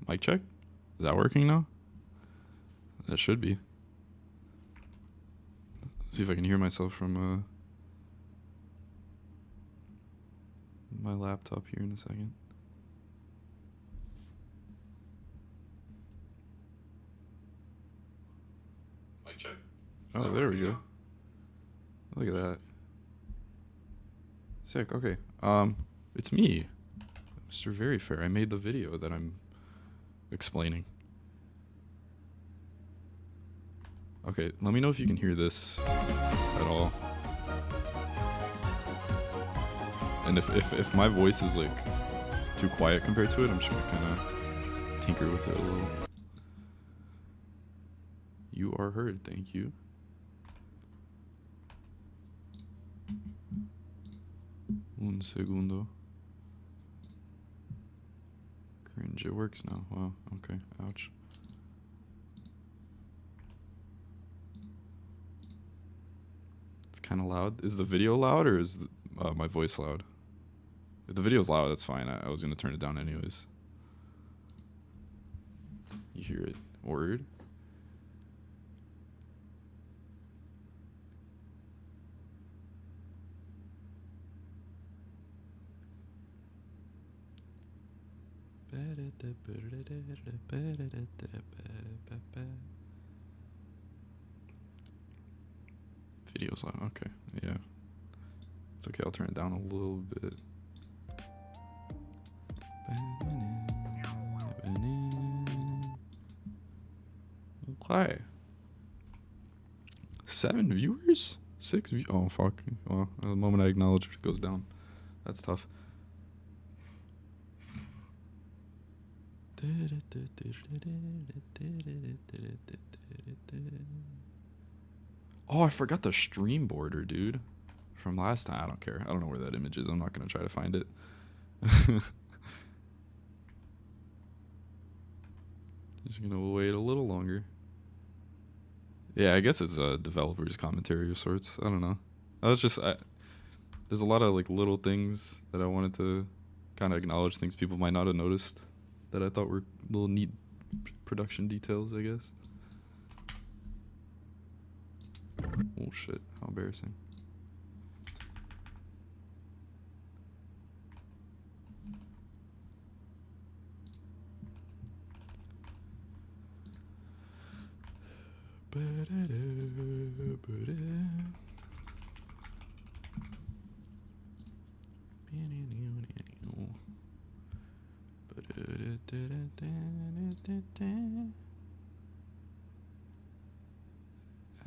Mic check? Is that working now? That should be. See if I can hear myself from my laptop here in a second. Mic check. Oh, there we go. Look at that. Sick. Okay. It's me, Mr. Very Fair. I made the video that I'm explaining. Okay, let me know if you can hear this at all. And if my voice is like too quiet compared to it, I'm just gonna kind of tinker with it a little. You are heard, thank you. Un segundo. Cringe, it works now. Wow, okay, ouch. It's kind of loud. Is the video loud or is my voice loud? If the video's loud, that's fine. I was going to turn it down anyways. You hear it? Word? Video's loud. Okay, yeah. It's okay, I'll turn it down a little bit. Okay. 7 viewers? 6 views? Oh, fuck. Well, the moment I acknowledge it, it goes down. That's tough. Oh, I forgot the stream border, dude. From last time. I don't care. I don't know where that image is. I'm not going to try to find it. Just going to wait a little longer. Yeah, I guess it's a developer's commentary of sorts. I don't know. I was just... there's a lot of like little things that I wanted to kind of acknowledge, things people might not have noticed that I thought were little neat production details, I guess. Oh shit, how embarrassing.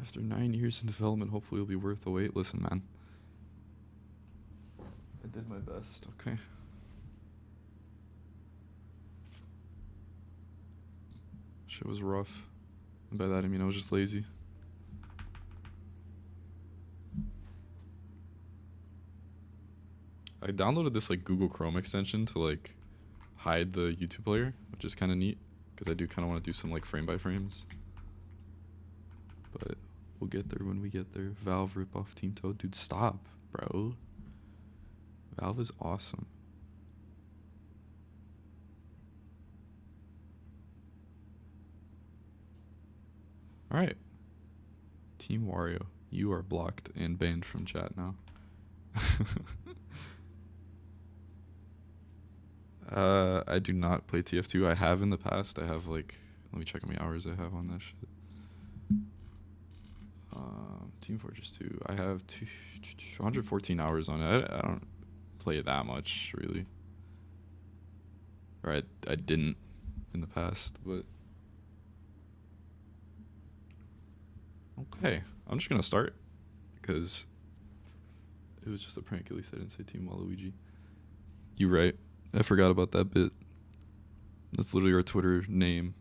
After 9 years in development, hopefully it'll be worth the wait. Listen, man. I did my best, okay? Shit was rough. And by that I mean I was just lazy. I downloaded this like Google Chrome extension to like hide the YouTube player, which is kind of neat because I do kind of want to do some like frame by frames. But we'll get there when we get there. Valve ripoff Team Toad. Dude, stop, bro. Valve is awesome. Alright. Team Wario, you are blocked and banned from chat now. I do not play TF2. I have in the past. I have like, let me check how many hours I have on that shit. Team Fortress 2. I have 214 hours on it. I don't play it that much, really. Or I didn't in the past, but... Okay, I'm just gonna start, because it was just a prank, at least I didn't say Team Waluigi. You right. I forgot about that bit. That's literally our Twitter name.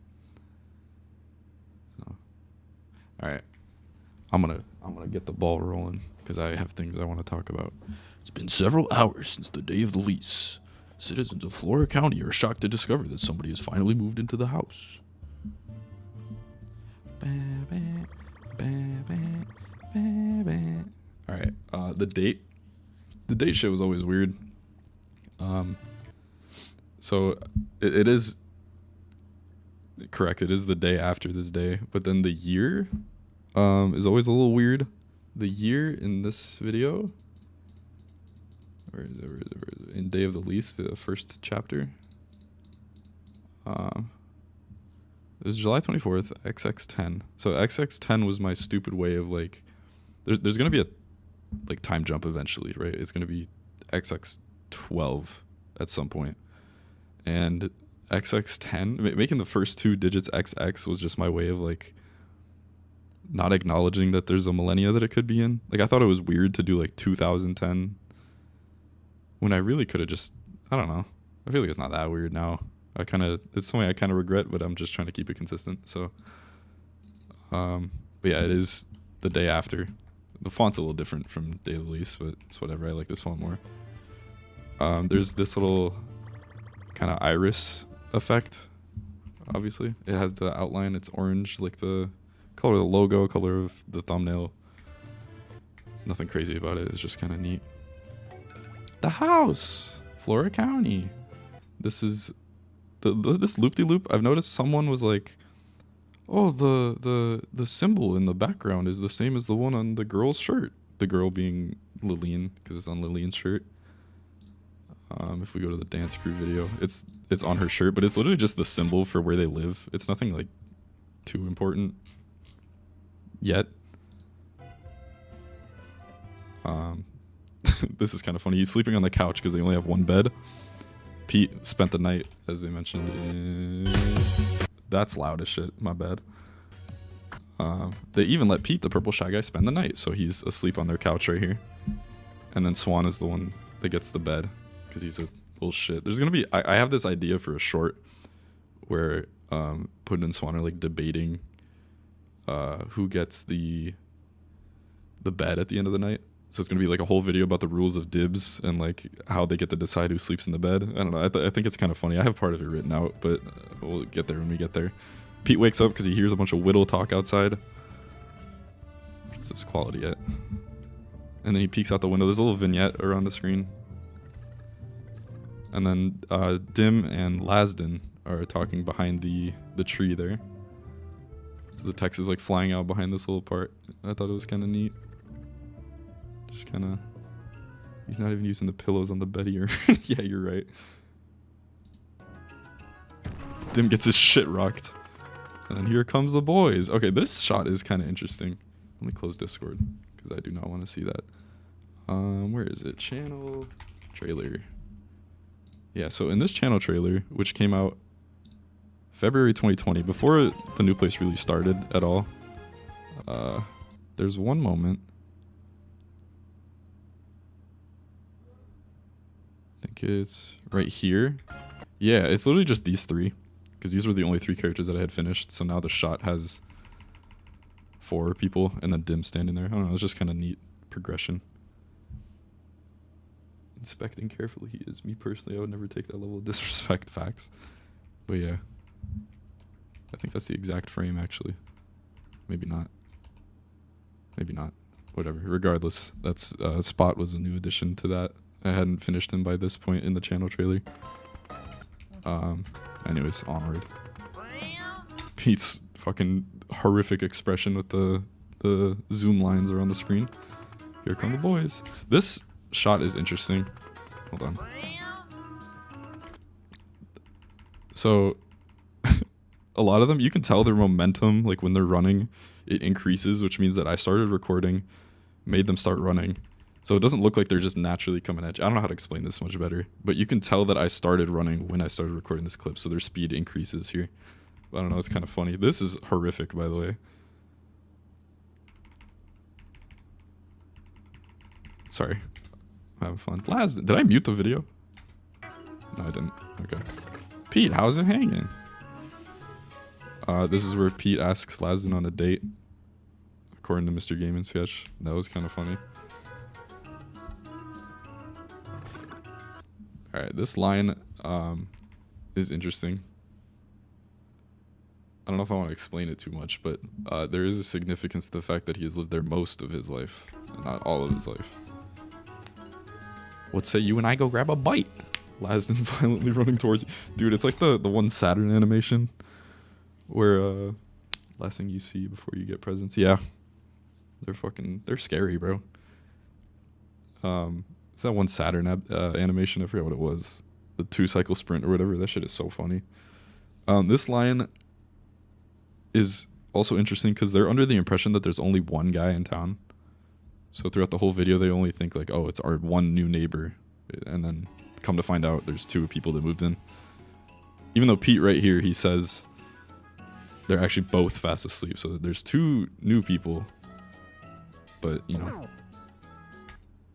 So, alright. I'm gonna get the ball rolling because I have things I want to talk about. It's been several hours since the day of the lease. Citizens of Flora County are shocked to discover that somebody has finally moved into the house. Alright, the date shit was always weird. So it is correct. It is the day after this day, but then the year is always a little weird. The year in this video, where is it? Where is it? Where is it? In Day of the Least, the first chapter. It was July 24th, XX10. So XX10 was my stupid way of like, there's gonna be a like time jump eventually, right? It's gonna be XX12 at some point, and XX10 making the first two digits XX was just my way of like not acknowledging that there's a millennia that it could be in. Like I thought it was weird to do like 2010 when I really could have just, I don't know. I feel like it's not that weird now. It's something I kind of regret, but I'm just trying to keep it consistent. So, but yeah, it is the day after. The font's a little different from Day of the Least, but it's whatever. I like this font more. There's this little kind of iris effect. Obviously, it has the outline. It's orange, like the color of the logo, color of the thumbnail. Nothing crazy about it. It's just kind of neat. The house, Flora County. This is this loop-de-loop. I've noticed someone was like, "Oh, the symbol in the background is the same as the one on the girl's shirt." The girl being Lillian, because it's on Lillian's shirt. If we go to the dance crew video, it's on her shirt, but it's literally just the symbol for where they live. It's nothing like too important yet. This is kind of funny. He's sleeping on the couch because they only have one bed. Pete spent the night, as they mentioned. That's loud as shit. My bad. They even let Pete, the purple shy guy, spend the night, so he's asleep on their couch right here. And then Swan is the one that gets the bed because he's a little shit. There's gonna be. I have this idea for a short where Puddin and Swan are like debating who gets the bed at the end of the night. So it's going to be like a whole video about the rules of dibs and like how they get to decide who sleeps in the bed. I don't know. I think it's kind of funny. I have part of it written out, but we'll get there when we get there. Pete wakes up because he hears a bunch of whittle talk outside. Is this quality yet? And then he peeks out the window. There's a little vignette around the screen. And then Dim and Lasden are talking behind the tree there. So the text is like flying out behind this little part. I thought it was kind of neat. Just kind of, he's not even using the pillows on the bed here. Yeah, you're right. Dim gets his shit rocked. And then here comes the boys. Okay, this shot is kind of interesting. Let me close Discord because I do not want to see that. Where is it? Channel trailer. Yeah, so in this channel trailer, which came out February 2020, before the new place really started at all, there's one moment. I think it's right here. Yeah, it's literally just these three, because these were the only three characters that I had finished. So now the shot has 4 people and then Dim standing there. I don't know, it's just kind of neat progression. Inspecting carefully he is. Me personally, I would never take that level of disrespect. Facts. But yeah, I think that's the exact frame actually. Maybe not. Maybe not. Whatever. Regardless, that's Spot was a new addition to that. I hadn't finished him by this point in the channel trailer. Anyways, onward. Pete's fucking horrific expression with the zoom lines around the screen. Here come the boys. This shot is interesting. Hold on. So a lot of them, you can tell their momentum, like when they're running, it increases, which means that I started recording, made them start running. So it doesn't look like they're just naturally coming at you. I don't know how to explain this much better, but you can tell that I started running when I started recording this clip, so their speed increases here. I don't know, it's kind of funny. This is horrific, by the way. Sorry. I'm having fun. Laz, did I mute the video? No, I didn't. Okay. Pete, how's it hanging? This is where Pete asks Lasden on a date, according to Mr. Game & Sketch. That was kind of funny. Alright, this line is interesting. I don't know if I want to explain it too much, but there is a significance to the fact that he has lived there most of his life, and not all of his life. What say you and I go grab a bite? Lasden violently running towards you. Dude, it's like the one Saturn animation Where last thing you see before you get presents. Yeah. They're scary, bro. It's that one Saturn animation, I forget what it was. The 2-cycle sprint or whatever. That shit is so funny. This line is also interesting because they're under the impression that there's only one guy in town. So throughout the whole video, they only think like, oh, it's our one new neighbor. And then come to find out there's 2 people that moved in. Even though Pete right here, he says they're actually both fast asleep. So there's 2 new people. But, you know.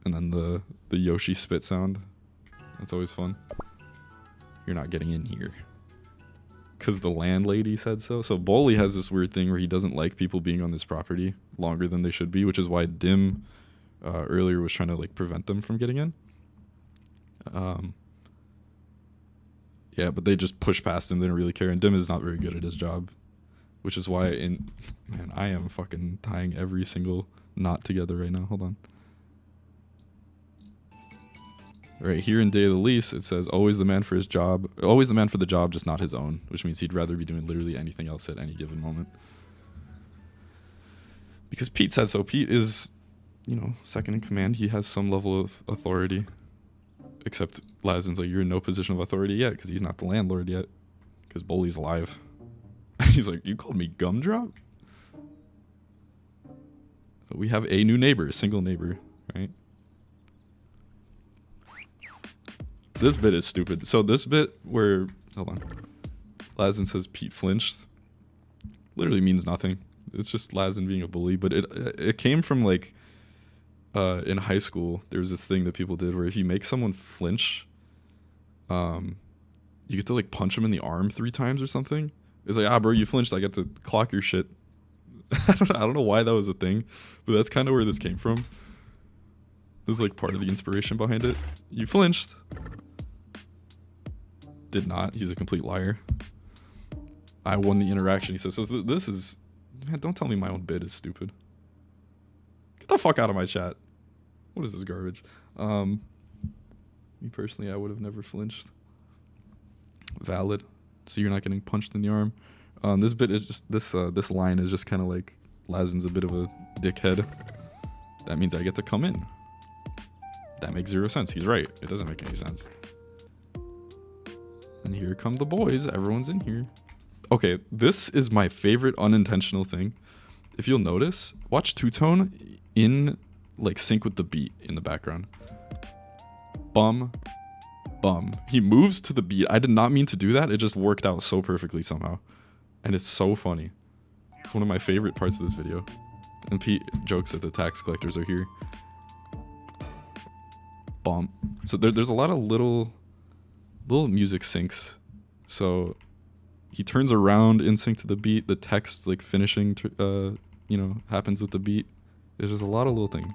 And then the Yoshi spit sound. That's always fun. You're not getting in here. Because the landlady said so. So Bolly has this weird thing where he doesn't like people being on this property longer than they should be, which is why Dim earlier was trying to like prevent them from getting in. Yeah, but they just push past him. They don't really care. And Dim is not very good at his job, which is why man, I am fucking tying every single knot together right now. Hold on. Right here in Day of the Lease, it says always the man for his job, always the man for the job, just not his own, which means he'd rather be doing literally anything else at any given moment. Because Pete said so. Pete is, you know, second in command. He has some level of authority. Except Lazin's like, you're in no position of authority yet because he's not the landlord yet. Because Bolly's alive. He's like, you called me Gumdrop? We have a new neighbor, a single neighbor, right? This bit is stupid. So this bit where, hold on, Lazin says Pete flinched, literally means nothing. It's just Lazin being a bully. But it came from like, in high school, there was this thing that people did where if you make someone flinch, you get to like punch them in the arm 3 times or something. It's like, bro, you flinched. I get to clock your shit. I don't know why that was a thing, but that's kind of where this came from. This is like part of the inspiration behind it. You flinched. Did not. He's a complete liar. I won the interaction. He says, so this is... Man, don't tell me my own bit is stupid. Get the fuck out of my chat. What is this garbage? Me personally, I would have never flinched. Valid. So you're not getting punched in the arm. This bit is just... This line is just kind of like... Lazin's a bit of a dickhead. That means I get to come in. That makes 0 sense. He's right. It doesn't make any sense. And here come the boys. Everyone's in here. Okay, this is my favorite unintentional thing. If you'll notice, watch Two-Tone in like sync with the beat in the background. Bum, bum. He moves to the beat. I did not mean to do that. It just worked out so perfectly somehow. And it's so funny. It's one of my favorite parts of this video. And Pete jokes that the tax collectors are here. Bum. So there's a lot of little music syncs. So he turns around in sync to the beat. The text like finishing you know, happens with the beat. There's just a lot of little things.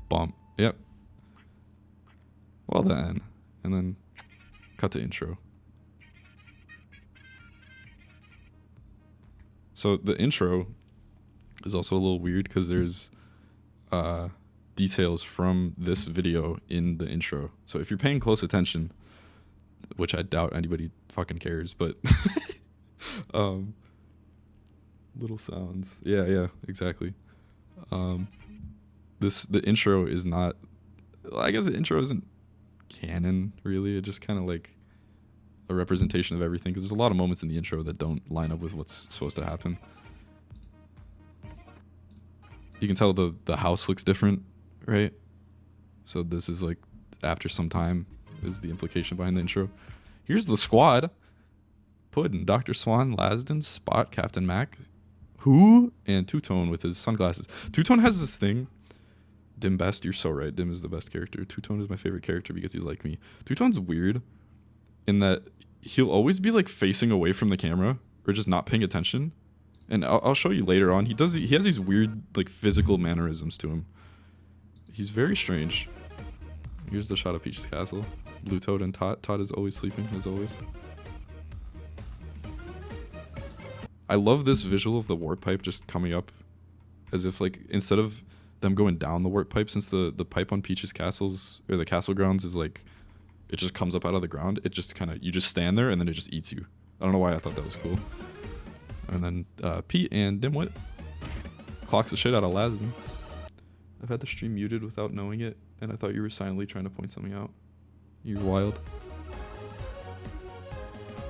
Bump. Yep. Well then. And then cut to intro. So the intro is also a little weird because there's details from this video in the intro. So if you're paying close attention, which I doubt anybody fucking cares, but little sounds. Yeah, exactly. The intro is not, I guess the intro isn't canon really. It's just kind of like a representation of everything because there's a lot of moments in the intro that don't line up with what's supposed to happen. You can tell the house looks different, right? So this is like after some time is the implication behind the intro. Here's the squad. Puddin', Dr. Swan, Lasden, Spot, Captain Mac, Who, and Two-Tone with his sunglasses. Two-Tone has this thing. Dim best, you're so right. Dim is the best character. Two-Tone is my favorite character because he's like me. Two-Tone's weird in that he'll always be like facing away from the camera or just not paying attention. And I'll show you later on. He has these weird like physical mannerisms to him. He's very strange. Here's the shot of Peach's castle. Blue Toad and Tot. Tot is always sleeping, as always. I love this visual of the warp pipe just coming up as if like instead of them going down the warp pipe, since the pipe on Peach's castles or the castle grounds is like it just comes up out of the ground, it just kind of, you just stand there and then it just eats you. I don't know why I thought that was cool. And then Pete and Dimwit clocks the shit out of Lasden. I've had the stream muted without knowing it, and I thought you were silently trying to point something out. You're wild.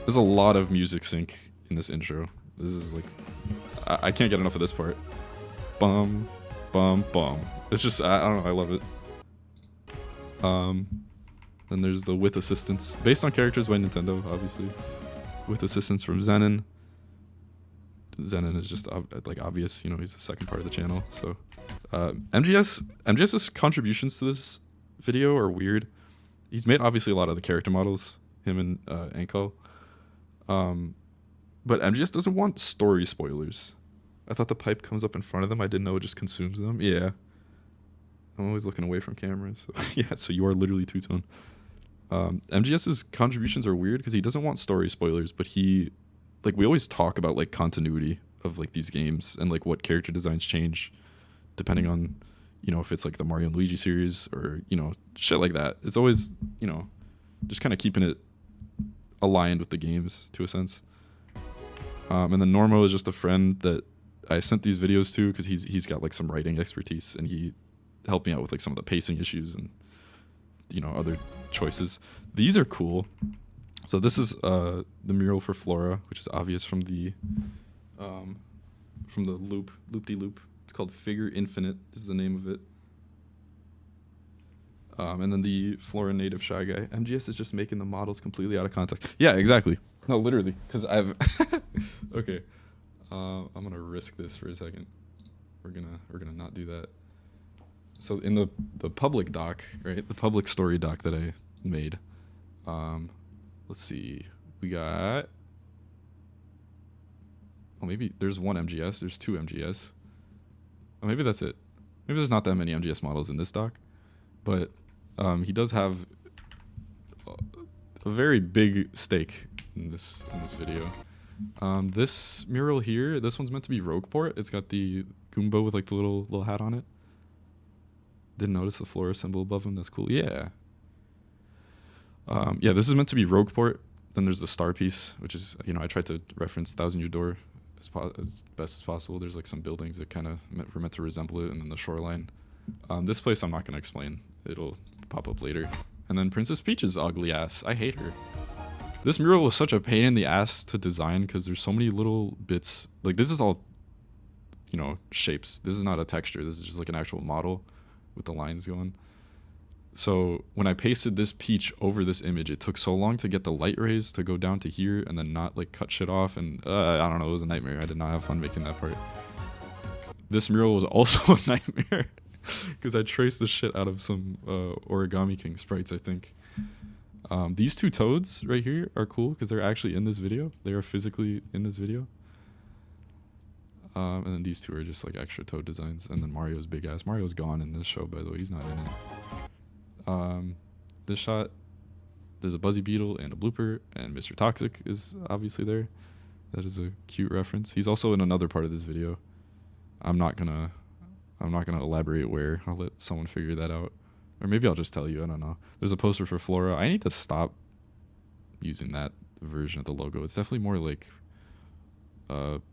There's a lot of music sync in this intro. This is like, I can't get enough of this part. Bum, bum, bum. It's just, I don't know, I love it. Then there's the with assistance, based on characters by Nintendo, obviously. With assistance from Zenon. Zenon is just like obvious, you know, he's the second part of the channel. So, MGS's contributions to this video are weird. He's made obviously a lot of the character models, him and Anko. But MGS doesn't want story spoilers. I thought the pipe comes up in front of them. I didn't know it just consumes them. Yeah. I'm always looking away from cameras. So yeah, so you are literally two-tone. MGS's contributions are weird because he doesn't want story spoilers, but he, like, we always talk about like continuity of like these games and like what character designs change depending on, you know, if it's like the Mario and Luigi series or, you know, shit like that. It's always, you know, just kind of keeping it aligned with the games to a sense. And then Normo is just a friend that I sent these videos to because he's got like some writing expertise and he helped me out with like some of the pacing issues and, you know, other choices. These are cool. So this is the mural for Flora, which is obvious from the loop-de-loop. It's called Figure Infinite is the name of it. And then the Flora native Shy Guy. MGS is just making the models completely out of context. Yeah, exactly. No, literally, because I've okay. I'm gonna risk this for a second. We're gonna not do that. So in the public doc, right? The public story doc that I made. Let's see. We got. Oh, maybe there's one MGS. There's two MGS. Oh, maybe that's it. Maybe there's not that many MGS models in this doc, but he does have a very big stake in this video. This mural here, this one's meant to be Rogueport. It's got the Goomba with like the little hat on it. Didn't notice the Flora symbol above him. That's cool. Yeah. Yeah, this is meant to be Rogueport. Then there's the star piece, which is, you know, I tried to reference Thousand Year Door as best as possible. There's like some buildings that kind of were meant to resemble it, and then the shoreline. This place I'm not going to explain. It'll pop up later. And then Princess Peach's ugly ass. I hate her. This mural was such a pain in the ass to design because there's so many little bits. Like, this is all, you know, shapes. This is not a texture. This is just like an actual model with the lines going. So when I pasted this Peach over this image, it took so long to get the light rays to go down to here and then not like cut shit off. And I don't know, it was a nightmare. I did not have fun making that part. This mural was also a nightmare because I traced the shit out of some Origami King sprites, I think. These two toads right here are cool because they're actually in this video. They are physically in this video. And then these two are just like extra toad designs. And then Mario's big ass. Mario's gone in this show, by the way. He's not in it. This shot, there's a Buzzy Beetle and a blooper, and Mr. Toxic is obviously there. That is a cute reference. He's also in another part of this video. I'm not gonna elaborate where. I'll let someone figure that out. Or maybe I'll just tell you, I don't know. There's a poster for Flora. I need to stop using that version of the logo. It's definitely more like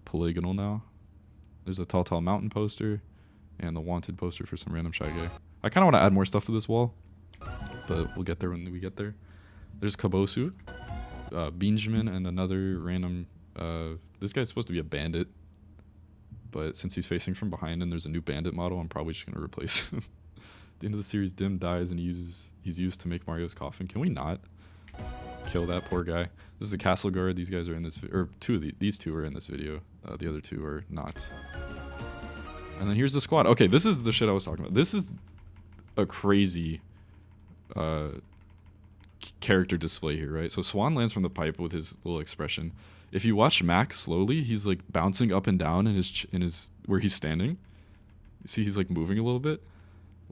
polygonal now. There's a Tall Tall Mountain poster and the Wanted poster for some random Shy Guy. I kind of want to add more stuff to this wall, but we'll get there when we get there. There's Kabosu, Benjamin, and another random... this guy's supposed to be a bandit, but since he's facing from behind and there's a new bandit model, I'm probably just going to replace him. At the end of the series, Dim dies and he's used to make Mario's coffin. Can we not kill that poor guy? This is the castle guard. These guys are in this... Or these two are in this video. The other two are not. And then here's the squad. Okay, this is the shit I was talking about. This is a crazy character display here, right? So Swan lands from the pipe with his little expression. If you watch Max slowly, he's like bouncing up and down in his where he's standing. You see he's like moving a little bit.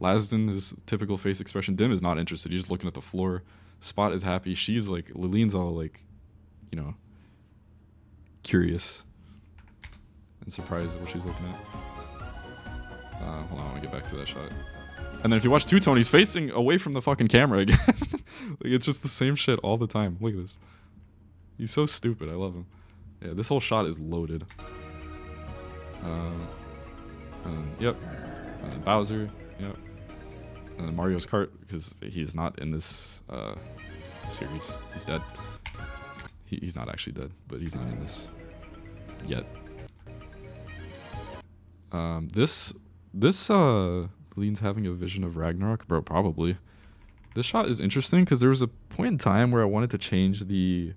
Lasden, his typical face expression. Dim is not interested. He's just looking at the floor. Spot is happy. She's like, Lillian's all like, you know, curious and surprised at what she's looking at. Hold on, I want to get back to that shot. And then if you watch Two-Tone, he's facing away from the fucking camera again. Like, it's just the same shit all the time. Look at this. He's so stupid. I love him. Yeah, this whole shot is loaded. Yep. Bowser. Yep. And then Mario's Kart, because he's not in this series. He's dead. He's not actually dead, but he's not in this yet. This Lean's having a vision of Ragnarok, bro. Probably. This shot is interesting because there was a point in time where I wanted to change the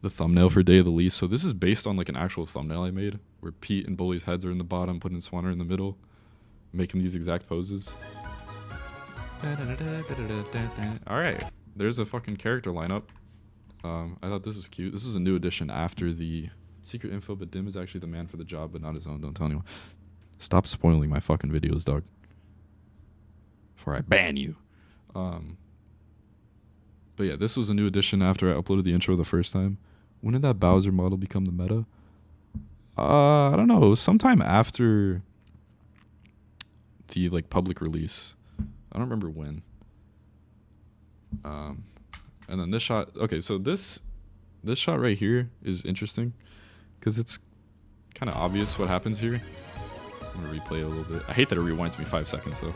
thumbnail for Day of the Lease. So this is based on like an actual thumbnail I made where Pete and Bully's heads are in the bottom, Puddin' and Swan are in the middle, making these exact poses. All right, there's a fucking character lineup. I thought this was cute. This is a new addition after the secret info, but Dim is actually the man for the job, but not his own. Don't tell anyone. Stop spoiling my fucking videos, dog. Before I ban you. But yeah, this was a new addition after I uploaded the intro the first time. When did that Bowser model become the meta? I don't know. Sometime after the like public release. I don't remember when. And then this shot. Okay, so this shot right here is interesting because it's kind of obvious what happens here. I'm gonna replay it a little bit. I hate that it rewinds me 5 seconds though.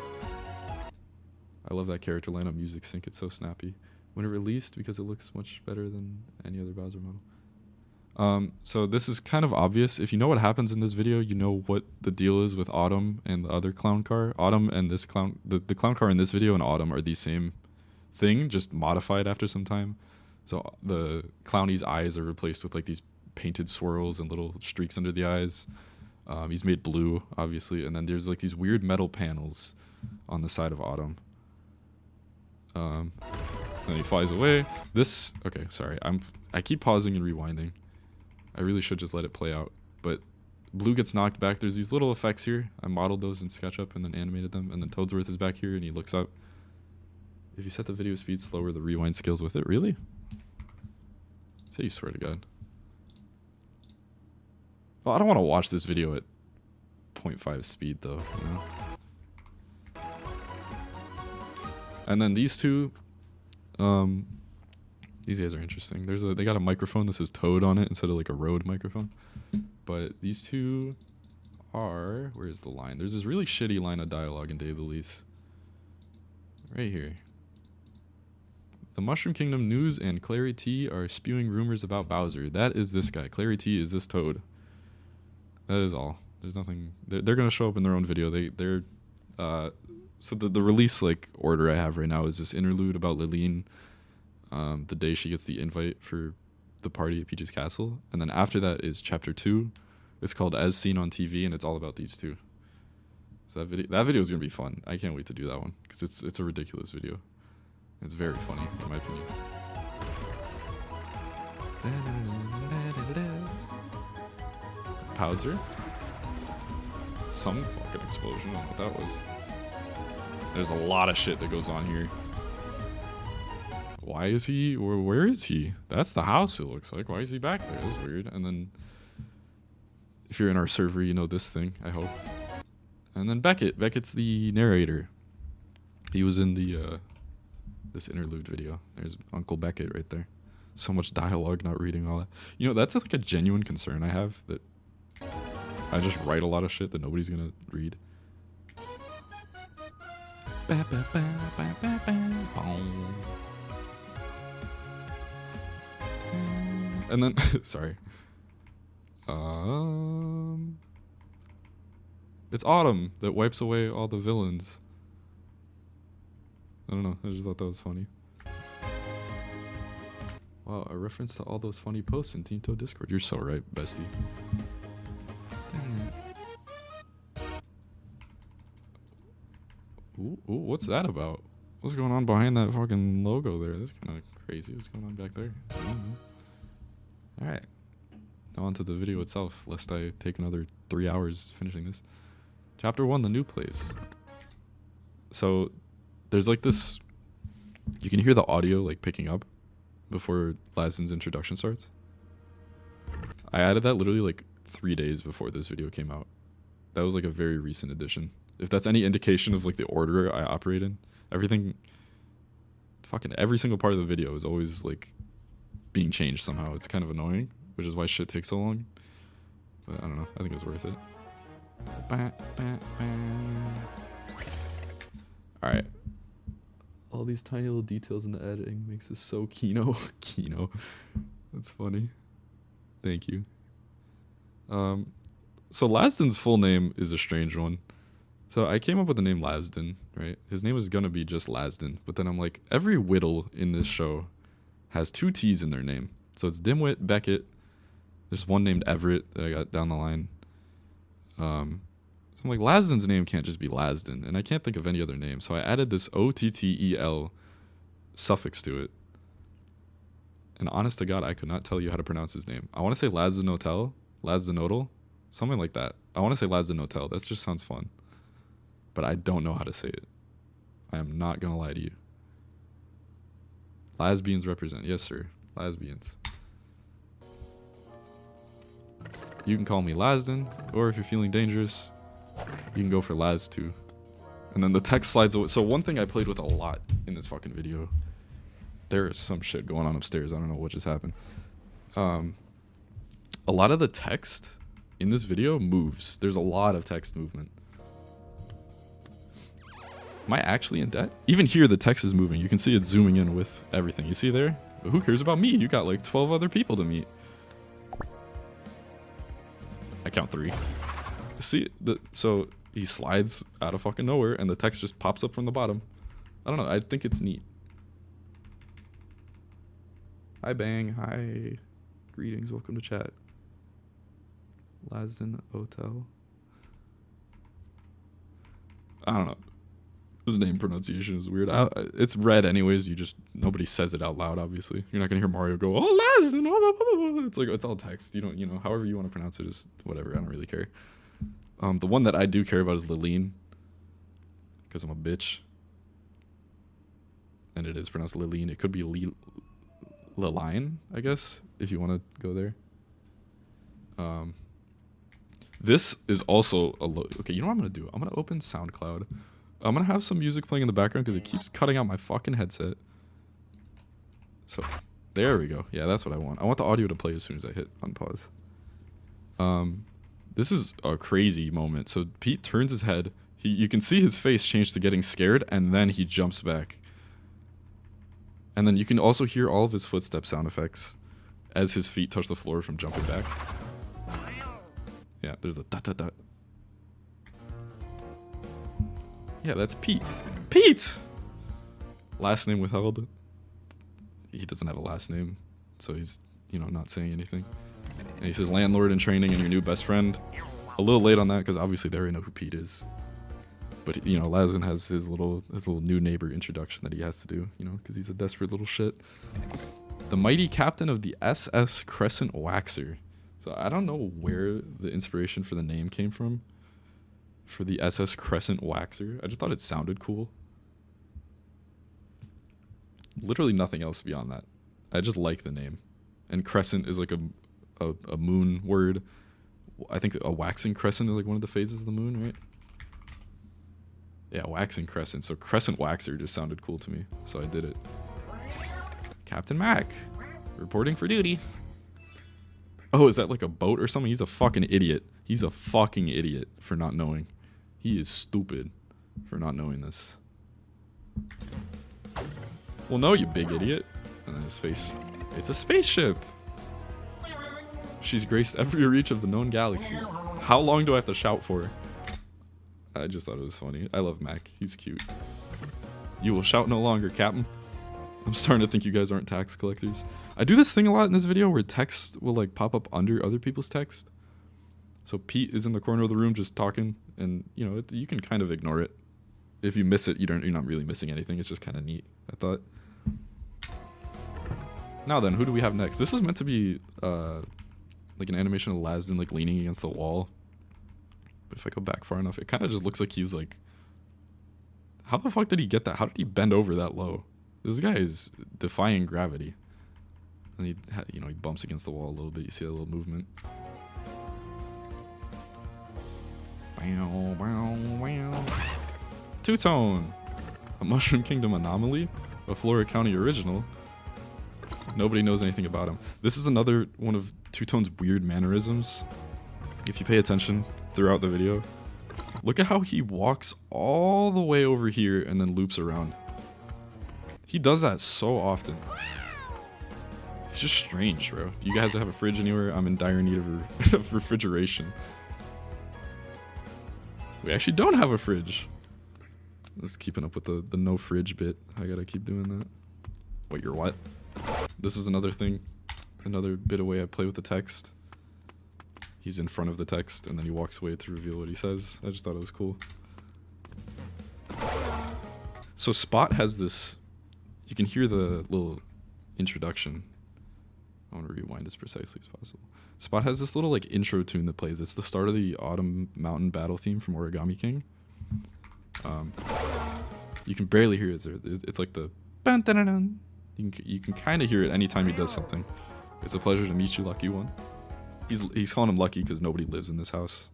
I love that character lineup music sync. It's so snappy. When it released, because it looks much better than any other Bowser model. So this is kind of obvious. If you know what happens in this video, you know what the deal is with Autumn and the other clown car. Autumn and this clown, the clown car in this video and Autumn are the same thing, just modified after some time. So the clowny's eyes are replaced with like these painted swirls and little streaks under the eyes. He's made blue, obviously, and then there's like these weird metal panels on the side of Autumn. Then he flies away. This, okay, sorry, I keep pausing and rewinding. I really should just let it play out. But Blue gets knocked back. There's these little effects here. I modeled those in SketchUp and then animated them. And then Toadsworth is back here and he looks up. If you set the video speed slower, the rewind scales with it. Really? Say you swear to God. Well, I don't want to watch this video at 0.5 speed though, you know? And then these two, these guys are interesting. They got a microphone that says Toad on it instead of like a Rode microphone. But these two are, where's the line? There's this really shitty line of dialogue in Day of the Lease. Right here. The Mushroom Kingdom News and Clary T are spewing rumors about Bowser. That is this guy. Clary T is this Toad. That is all. There's nothing. They're gonna show up in their own video. So the release like order I have right now is this interlude about Liline, the day she gets the invite for the party at Peach's Castle, and then after that is chapter 2. It's called As Seen on TV, and it's all about these two. So that video is gonna be fun. I can't wait to do that one because it's a ridiculous video. It's very funny in my opinion. Powder. Some fucking explosion. I don't know what that was. There's a lot of shit that goes on here. Why is he, or where is he? That's the house it looks like. Why is he back there? That's weird. And then, if you're in our server, you know this thing, I hope. And then Beckett. Beckett's the narrator. He was in the, this interlude video. There's Uncle Beckett right there. So much dialogue, not reading all that. You know, that's like a genuine concern I have, that I just write a lot of shit that nobody's gonna read. And then, sorry. It's Autumn that wipes away all the villains. I don't know, I just thought that was funny. Wow, a reference to all those funny posts in Team Toad Discord. You're so right, bestie. Ooh, what's that about? What's going on behind that fucking logo there? That's kind of crazy. What's going on back there? Alright. Now on to the video itself, lest I take another 3 hours finishing this. Chapter 1, the new place. So, there's like this... You can hear the audio like picking up before Lazin's introduction starts. I added that literally like 3 days before this video came out. That was like a very recent addition. If that's any indication of like the order I operate in, everything, fucking every single part of the video is always like being changed somehow. It's kind of annoying. which is why shit takes so long. But I don't know. I think it was worth it. All right. All these tiny little details in the editing makes this so Kino. Kino. That's funny. Thank you. So Lasden's full name is a strange one. So I came up with the name Lasden, right? His name was gonna be just Lasden, but then I'm like, every Whittle in this show has 2 T's in their name. So it's Dimwit, Beckett. There's one named Everett that I got down the line. So I'm like, Lasden's name can't just be Lasden, and I can't think of any other name. So I added this OTTEL suffix to it. And honest to God, I could not tell you how to pronounce his name. I want to say Lasdenotel, Lasdenodal, something like that. I want to say Lasdenotel. That just sounds fun. But I don't know how to say it. I am not going to lie to you. Lesbians represent. Yes, sir. Lesbians. You can call me Lasden, or if you're feeling dangerous, you can go for Laz too. And then the text slides away. So one thing I played with a lot in this fucking video, there is some shit going on upstairs. I don't know what just happened. A lot of the text in this video moves. There's a lot of text movement. Am I actually in debt? Even here, the text is moving. You can see it zooming in with everything. You see there? But who cares about me? You got like 12 other people to meet. I count 3. See, so he slides out of fucking nowhere, and the text just pops up from the bottom. I don't know. I think it's neat. Hi, Bang. Hi. Greetings. Welcome to chat. Lasden Hotel. I don't know. His name pronunciation is weird. It's red anyways. Nobody says it out loud, obviously. You're not going to hear Mario go, oh, Lasden. It's like, it's all text. You don't, however you want to pronounce it is whatever. I don't really care. The one that I do care about is Liline, because I'm a bitch. And it is pronounced Liline. It could be Liline, I guess, if you want to go there. This is also okay, you know what I'm going to do? I'm going to open SoundCloud. I'm going to have some music playing in the background because it keeps cutting out my fucking headset. So, there we go. Yeah, that's what I want. I want the audio to play as soon as I hit unpause. This is a crazy moment. So Pete turns his head. You can see his face change to getting scared, and then he jumps back. And then you can also hear all of his footstep sound effects as his feet touch the floor from jumping back. Yeah, there's the da-da-da. Yeah, that's Pete. Pete! Last name withheld. He doesn't have a last name, so he's, not saying anything. And he says, landlord in training and your new best friend. A little late on that, because obviously they already know who Pete is. But, Lasden has his little new neighbor introduction that he has to do, because he's a desperate little shit. The mighty captain of the SS Crescent Waxer. So I don't know where the inspiration for the name came from. For the SS Crescent Waxer. I just thought it sounded cool. Literally nothing else beyond that. I just like the name. And crescent is like a moon word. I think a waxing crescent is like one of the phases of the moon, right? Yeah, waxing crescent. So Crescent Waxer just sounded cool to me. So I did it. Captain Mac, reporting for duty. Oh, is that like a boat or something? He's a fucking idiot. He's a fucking idiot for not knowing. He is stupid for not knowing this. Well, no, you big idiot. And then his face. It's a spaceship. She's graced every reach of the known galaxy. How long do I have to shout for her? I just thought it was funny. I love Mac. He's cute. You will shout no longer, Captain. I'm starting to think you guys aren't tax collectors. I do this thing a lot in this video where text will like pop up under other people's text. So Pete is in the corner of the room just talking, and you can kind of ignore it. If you miss it, you're not really missing anything. It's just kind of neat, I thought. Now then, who do we have next? This was meant to be like an animation of Lasden like leaning against the wall. But if I go back far enough, it kind of just looks like he's like, how the fuck did he get that? How did he bend over that low? This guy is defying gravity. And he bumps against the wall a little bit. You see a little movement. Bow, bow, bow. Two-Tone, a Mushroom Kingdom anomaly, a Florida County original. Nobody knows anything about him. This is another one of Two-Tone's weird mannerisms, if you pay attention throughout the video, look at how he walks all the way over here and then loops around. He does that so often. It's just strange, bro. Do you guys have a fridge anywhere? I'm in dire need of refrigeration. We actually don't have a fridge. Let's keeping up with the no fridge bit. I gotta keep doing that. Wait, you're what? This is another thing. Another bit of way I play with the text. He's in front of the text and then he walks away to reveal what he says. I just thought it was cool. So Spot has this, you can hear the little introduction. I want to rewind as precisely as possible. Spot has this little like intro tune that plays. It's the start of the Autumn Mountain battle theme from Origami King. You can barely hear it. It's like the bun, dun, dun, dun. You can kind of hear it anytime he does something. It's a pleasure to meet you, Lucky One. He's calling him Lucky because nobody lives in this house.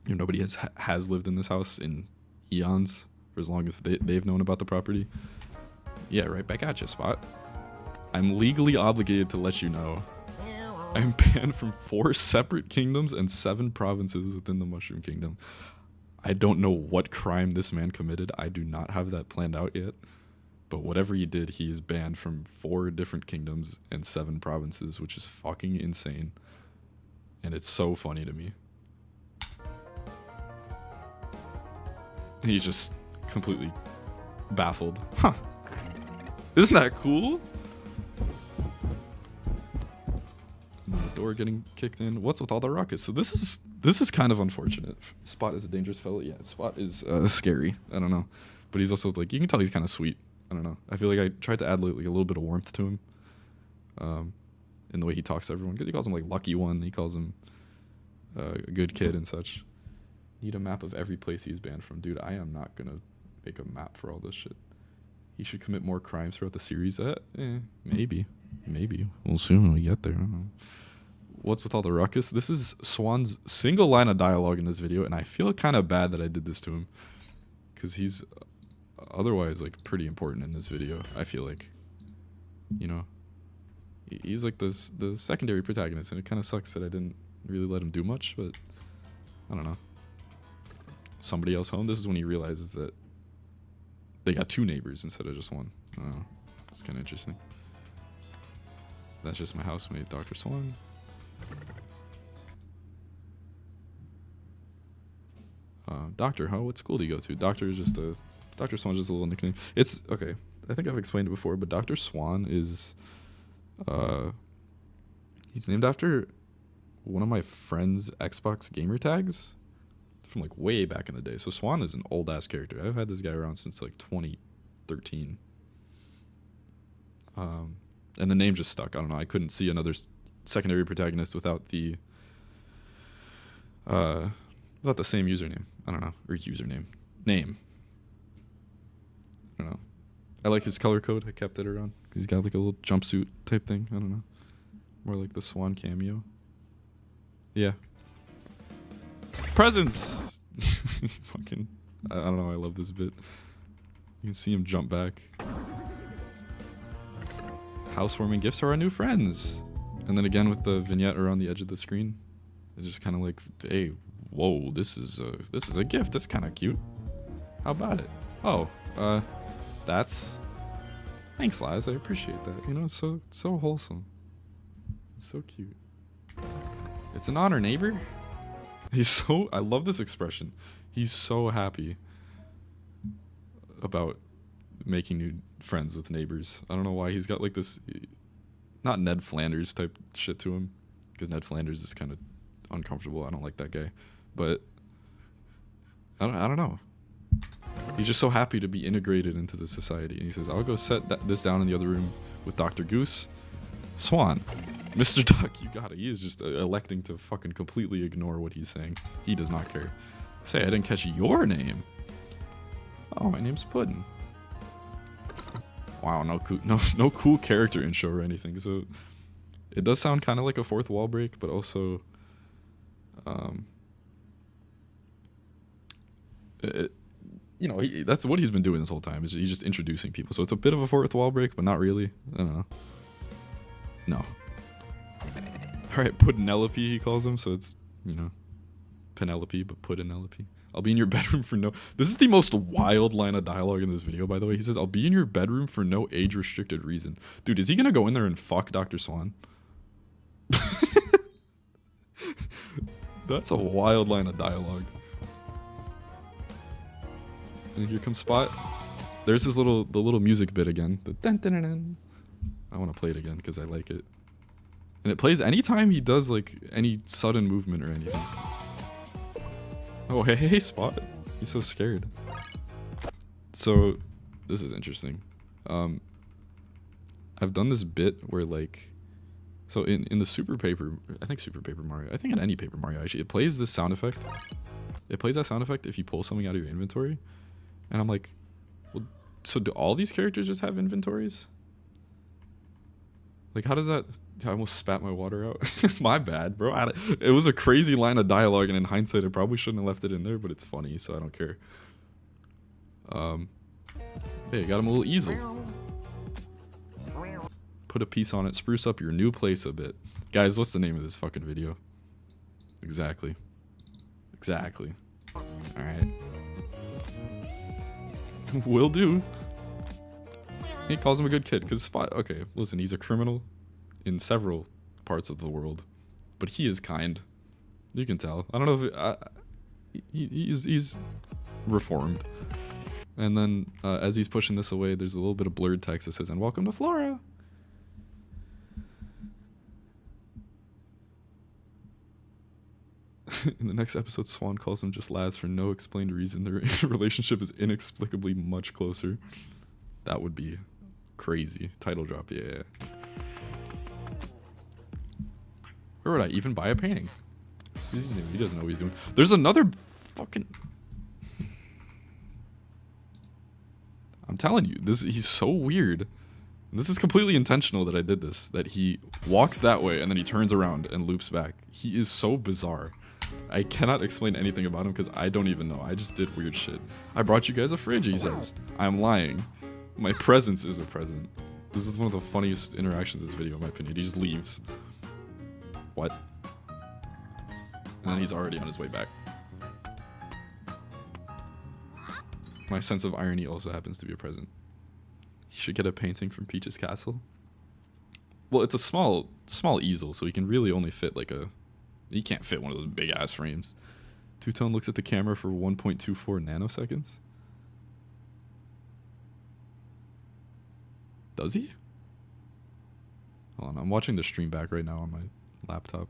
You know, nobody has lived in this house in eons, for as long as they've known about the property. Yeah, right back at you, Spot. I'm legally obligated to let you know I'm banned from 4 separate kingdoms and 7 provinces within the Mushroom Kingdom. I don't know what crime this man committed. I do not have that planned out yet. But whatever he did, he is banned from 4 different kingdoms and 7 provinces, which is fucking insane. And it's so funny to me. He's just completely baffled. Huh. Isn't that cool? And the door getting kicked in. What's with all the ruckus? So this is kind of unfortunate. Spot is a dangerous fellow. Yeah, Spot is scary. I don't know. But he's also like, you can tell he's kind of sweet. I don't know. I feel like I tried to add like a little bit of warmth to him. In the way he talks to everyone. Because he calls him like Lucky One. He calls him a good kid and such. Need a map of every place he's banned from. Dude, I am not going to make a map for all this shit. He should commit more crimes throughout the series. Maybe. Maybe. We'll see when we get there. I don't know. What's with all the ruckus? This is Swan's single line of dialogue in this video, and I feel kind of bad that I did this to him. Because he's otherwise like pretty important in this video, I feel like. You know? He's like the secondary protagonist, and it kind of sucks that I didn't really let him do much, but I don't know. Somebody else home? This is when he realizes that they got 2 neighbors instead of just 1. I don't know. It's kind of interesting. That's just my housemate, Dr. Swan. Doctor, huh? What school do you go to? Doctor is just a... Dr. Swan's just a little nickname. It's... Okay. I think I've explained it before, but Dr. Swan is... he's named after one of my friend's Xbox gamer tags from like way back in the day. So Swan is an old ass character. I've had this guy around since like 2013. And the name just stuck. I don't know. I couldn't see another secondary protagonist without the same username. I don't know. Or username. Name. I don't know. I like his color code. I kept it around. He's got like a little jumpsuit type thing. I don't know. More like the Swan cameo. Yeah. Presents! Fucking... I don't know. I love this bit. You can see him jump back. Housewarming gifts for our new friends. And then again with the vignette around the edge of the screen. It's just kind of like, hey, whoa, this is a gift. That's kind of cute. How about it? Oh, that's... Thanks, Laz. I appreciate that. You know, it's so wholesome. It's so cute. It's an honor, neighbor. I love this expression. He's so happy about making new friends with neighbors. I don't know why he's got like this, not Ned Flanders type shit to him, because Ned Flanders is kind of uncomfortable. I don't like that guy, but I don't know. He's just so happy to be integrated into the society, and he says, "I'll go set this down in the other room with Dr. Goose, Swan." Mr. Duck, you got it. He is just electing to fucking completely ignore what he's saying. He does not care. Say, I didn't catch your name. Oh, my name's Puddin'. Wow, no cool character intro or anything. So it does sound kind of like a fourth wall break, but also, you know, that's what he's been doing this whole time. Is he's just introducing people. So it's a bit of a fourth wall break, but not really. I don't know. No. Alright, Pudinelope he calls him, so it's, you know, Penelope, but Pudinelope. I'll be in your bedroom for no... This is the most wild line of dialogue in this video, by the way. He says, I'll be in your bedroom for no age-restricted reason. Dude, is he gonna go in there and fuck Dr. Swan? That's a wild line of dialogue. And here comes Spot. There's the little music bit again. The dun dun dun dun. I want to play it again because I like it. And it plays anytime he does like any sudden movement or anything. Oh, hey, Spot. He's so scared. So, this is interesting. I've done this bit where like... So in the Super Paper Mario, I think in any Paper Mario actually, it plays this sound effect. It plays that sound effect if you pull something out of your inventory. And I'm like, well, so do all these characters just have inventories? Like, how does that... I almost spat my water out. My bad, bro. It was a crazy line of dialogue, and in hindsight, I probably shouldn't have left it in there, but it's funny, so I don't care. Hey, got him a little easel. Put a piece on it, spruce up your new place a bit. Guys, what's the name of this fucking video? Exactly. Exactly. Alright. Will do. He calls him a good kid, because Spot... Okay, listen, he's a criminal in several parts of the world. But he is kind. You can tell. I don't know if... he's reformed. And then, as he's pushing this away, there's a little bit of blurred text that says, and welcome to Flora. In the next episode, Swan calls him just lads for no explained reason. Their relationship is inexplicably much closer. That would be crazy. Title drop, yeah. Where would I even buy a painting? He doesn't know what he's doing. There's another fucking... I'm telling you, he's so weird. This is completely intentional that I did this. That he walks that way and then he turns around and loops back. He is so bizarre. I cannot explain anything about him because I don't even know. I just did weird shit. I brought you guys a fridge, he says. I'm lying. My presence is a present. This is one of the funniest interactions in this video, in my opinion. He just leaves. What? And then he's already on his way back. My sense of irony also happens to be a present. He should get a painting from Peach's castle. Well, it's a small easel, so he can really only fit like a... He can't fit one of those big ass frames. Two-Tone looks at the camera for 1.24 nanoseconds. Does he? Hold on, I'm watching the stream back right now on my laptop.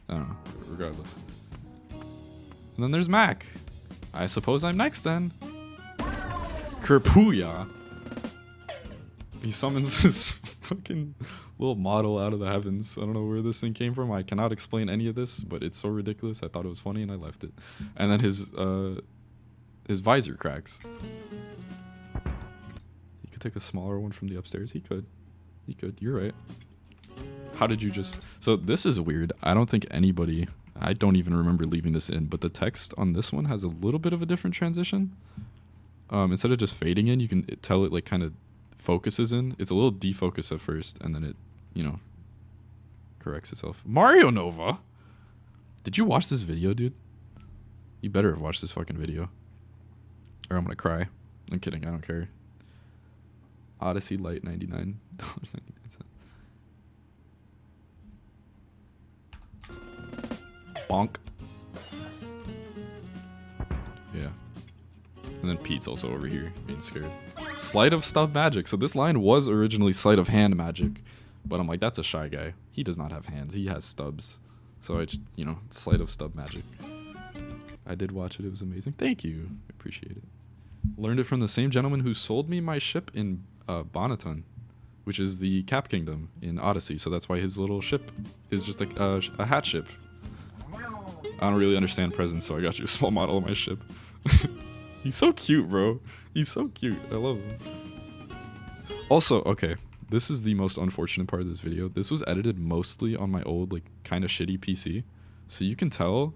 I don't know, regardless. And then there's Mac. I suppose I'm next then. Kerpooya. He summons his fucking little model out of the heavens. I don't know where this thing came from. I cannot explain any of this, but it's so ridiculous. I thought it was funny and I left it. And then his visor cracks. He could take a smaller one from the upstairs. He could. He could. You're right. How did you just... So this is weird. I don't think anybody... I don't even remember leaving this in, but the text on this one has a little bit of a different transition. Instead of just fading in, you can tell it like kind of focuses in. It's a little defocus at first, and then it, you know, corrects itself. Mario Nova? Did you watch this video, dude? You better have watched this fucking video. Or I'm gonna cry. I'm kidding, I don't care. Odyssey Light, $99.99. Bonk. Yeah. And then Pete's also over here, being scared. Sleight of Stub Magic. So this line was originally Sleight of Hand Magic. But I'm like, that's a shy guy. He does not have hands. He has stubs. So I just, you know, Sleight of Stub Magic. I did watch it. It was amazing. Thank you. I appreciate it. Learned it from the same gentleman who sold me my ship in Bonneton, which is the Cap Kingdom in Odyssey. So that's why his little ship is just a hat ship. I don't really understand presents, so I got you a small model of my ship. He's so cute, bro. He's so cute. I love him. Also, okay, this is the most unfortunate part of this video. This was edited mostly on my old, like, kind of shitty PC. So you can tell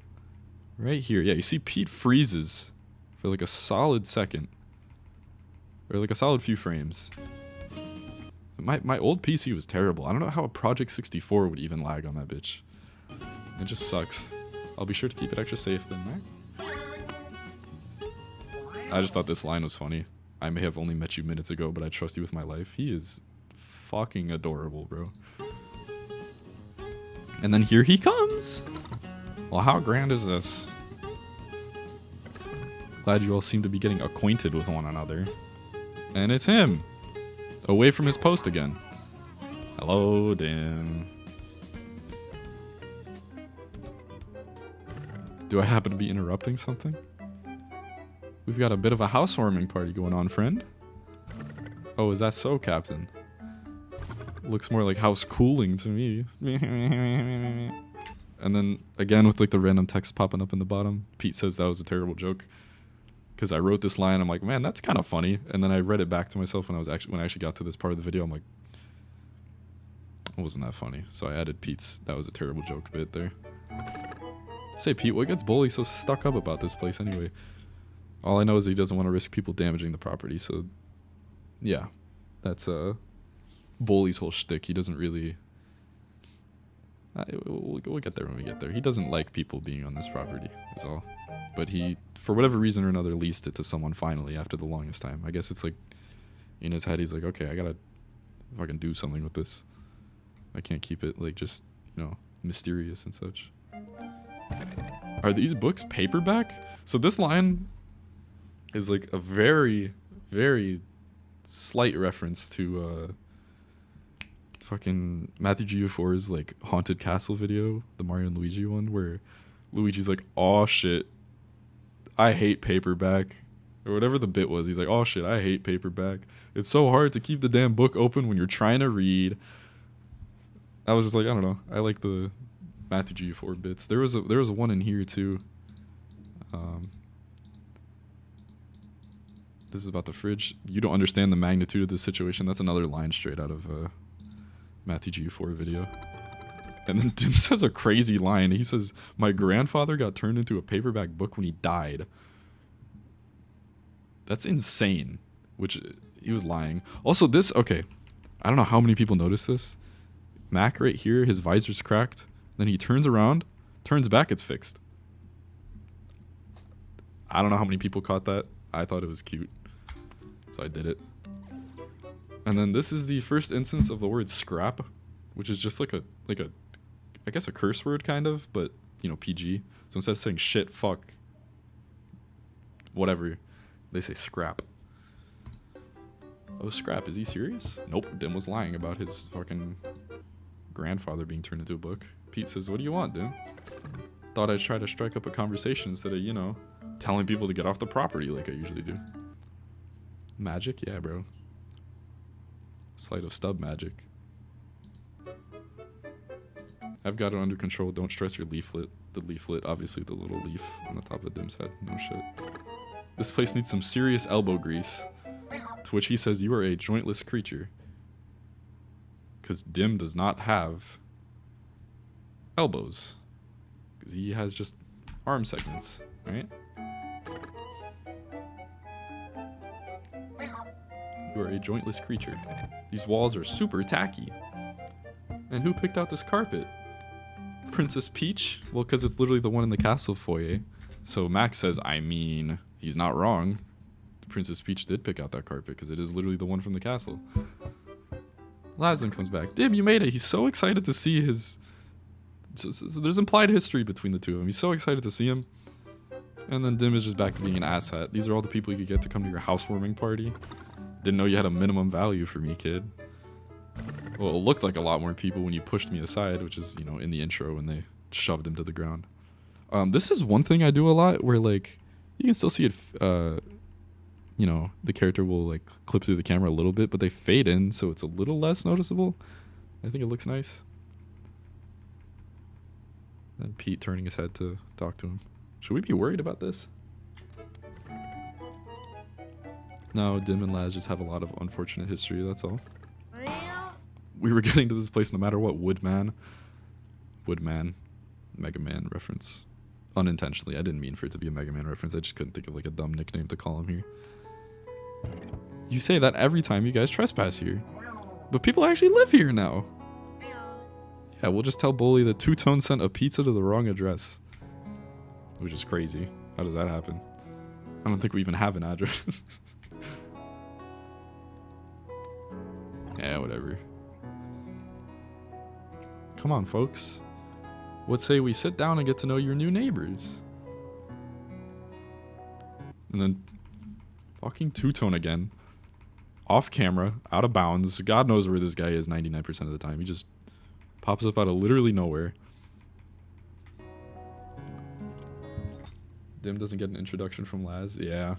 right here. Yeah, you see Pete freezes for like a solid second. Or like a solid few frames. My old PC was terrible. I don't know how a Project 64 would even lag on that bitch. It just sucks. I'll be sure to keep it extra safe then, Mac. I just thought this line was funny. I may have only met you minutes ago, but I trust you with my life. He is fucking adorable, bro. And then here he comes. Well, how grand is this? Glad you all seem to be getting acquainted with one another. And it's him. Away from his post again. Hello, Dim. Do I happen to be interrupting something? We've got a bit of a housewarming party going on, friend. Oh, is that so, Captain? Looks more like house cooling to me. And then, again, with like the random text popping up in the bottom, Pete says that was a terrible joke. Because I wrote this line, I'm like, man, that's kind of funny. And then I read it back to myself when I actually got to this part of the video. I'm like, it wasn't that funny. So I added Pete's that was a terrible joke bit there. Say, Pete, what gets Bully so stuck up about this place anyway? All I know is he doesn't want to risk people damaging the property. So, yeah, that's Bully's whole shtick. He doesn't really. We'll get there when we get there. He doesn't like people being on this property, is all. But he, for whatever reason or another, leased it to someone finally after the longest time. I guess it's like, in his head, he's like, okay, I gotta fucking do something with this. I can't keep it, like, just, you know, mysterious and such. Are these books paperback? So this line is, like, a very, very slight reference to, fucking Matthew G.U.'s, like, Haunted Castle video, the Mario and Luigi one, where Luigi's like, oh shit, I hate paperback, or whatever the bit was. He's like, oh shit, I hate paperback. It's so hard to keep the damn book open when you're trying to read. I was just like, I don't know. I like the Matthew G.U. bits. There was a one in here too. This is about the fridge. You don't understand the magnitude of this situation. That's another line straight out of Matthew G.U. video. And then Tim says a crazy line. He says, my grandfather got turned into a paperback book when he died. That's insane. Which, he was lying. Also, this, okay. I don't know how many people noticed this. Mac right here, his visor's cracked. Then he turns around, turns back, it's fixed. I don't know how many people caught that. I thought it was cute. So I did it. And then this is the first instance of the word scrap, which is just like a I guess a curse word kind of, but you know, PG. So instead of saying shit, fuck, whatever, they say scrap. Oh, scrap, is he serious? Nope, Dim was lying about his fucking grandfather being turned into a book. Pete says, what do you want, Dim? Thought I'd try to strike up a conversation instead of, you know, telling people to get off the property like I usually do. Magic? Yeah, bro. Sleight of stub magic. I've got it under control. Don't stress your leaflet. The leaflet, obviously the little leaf on the top of Dim's head. No shit. This place needs some serious elbow grease. To which he says, you are a jointless creature. Because Dim does not have elbows. Because he has just arm segments, right? You are a jointless creature. These walls are super tacky. And who picked out this carpet? Princess Peach? Well, because it's literally the one in the castle foyer. So Max says, I mean, he's not wrong. Princess Peach did pick out that carpet because it is literally the one from the castle. Lazan comes back. Dim, you made it. He's so excited to see his... So there's implied history between the two of them. He's so excited to see him. And then Dim is just back to being an asshat. These are all the people you could get to come to your housewarming party. Didn't know you had a minimum value for me, kid. Well, it looked like a lot more people when you pushed me aside, which is, you know, in the intro when they shoved him to the ground. This is one thing I do a lot where, like, you can still see it, you know, the character will, like, clip through the camera a little bit, but they fade in, so it's a little less noticeable. I think it looks nice. And Pete turning his head to talk to him. Should we be worried about this? No, Dim and Laz just have a lot of unfortunate history, that's all. We were getting to this place no matter what. Woodman. Woodman. Mega Man reference. Unintentionally. I didn't mean for it to be a Mega Man reference. I just couldn't think of like a dumb nickname to call him here. You say that every time you guys trespass here. But people actually live here now. Yeah, we'll just tell Bully that Two-Tone sent a pizza to the wrong address. Which is crazy. How does that happen? I don't think we even have an address. Yeah, whatever. Come on, folks. What say we sit down and get to know your new neighbors? And then fucking Two-Tone again. Off camera, out of bounds. God knows where this guy is 99% of the time. He just pops up out of literally nowhere. Dim doesn't get an introduction from Laz. Yeah.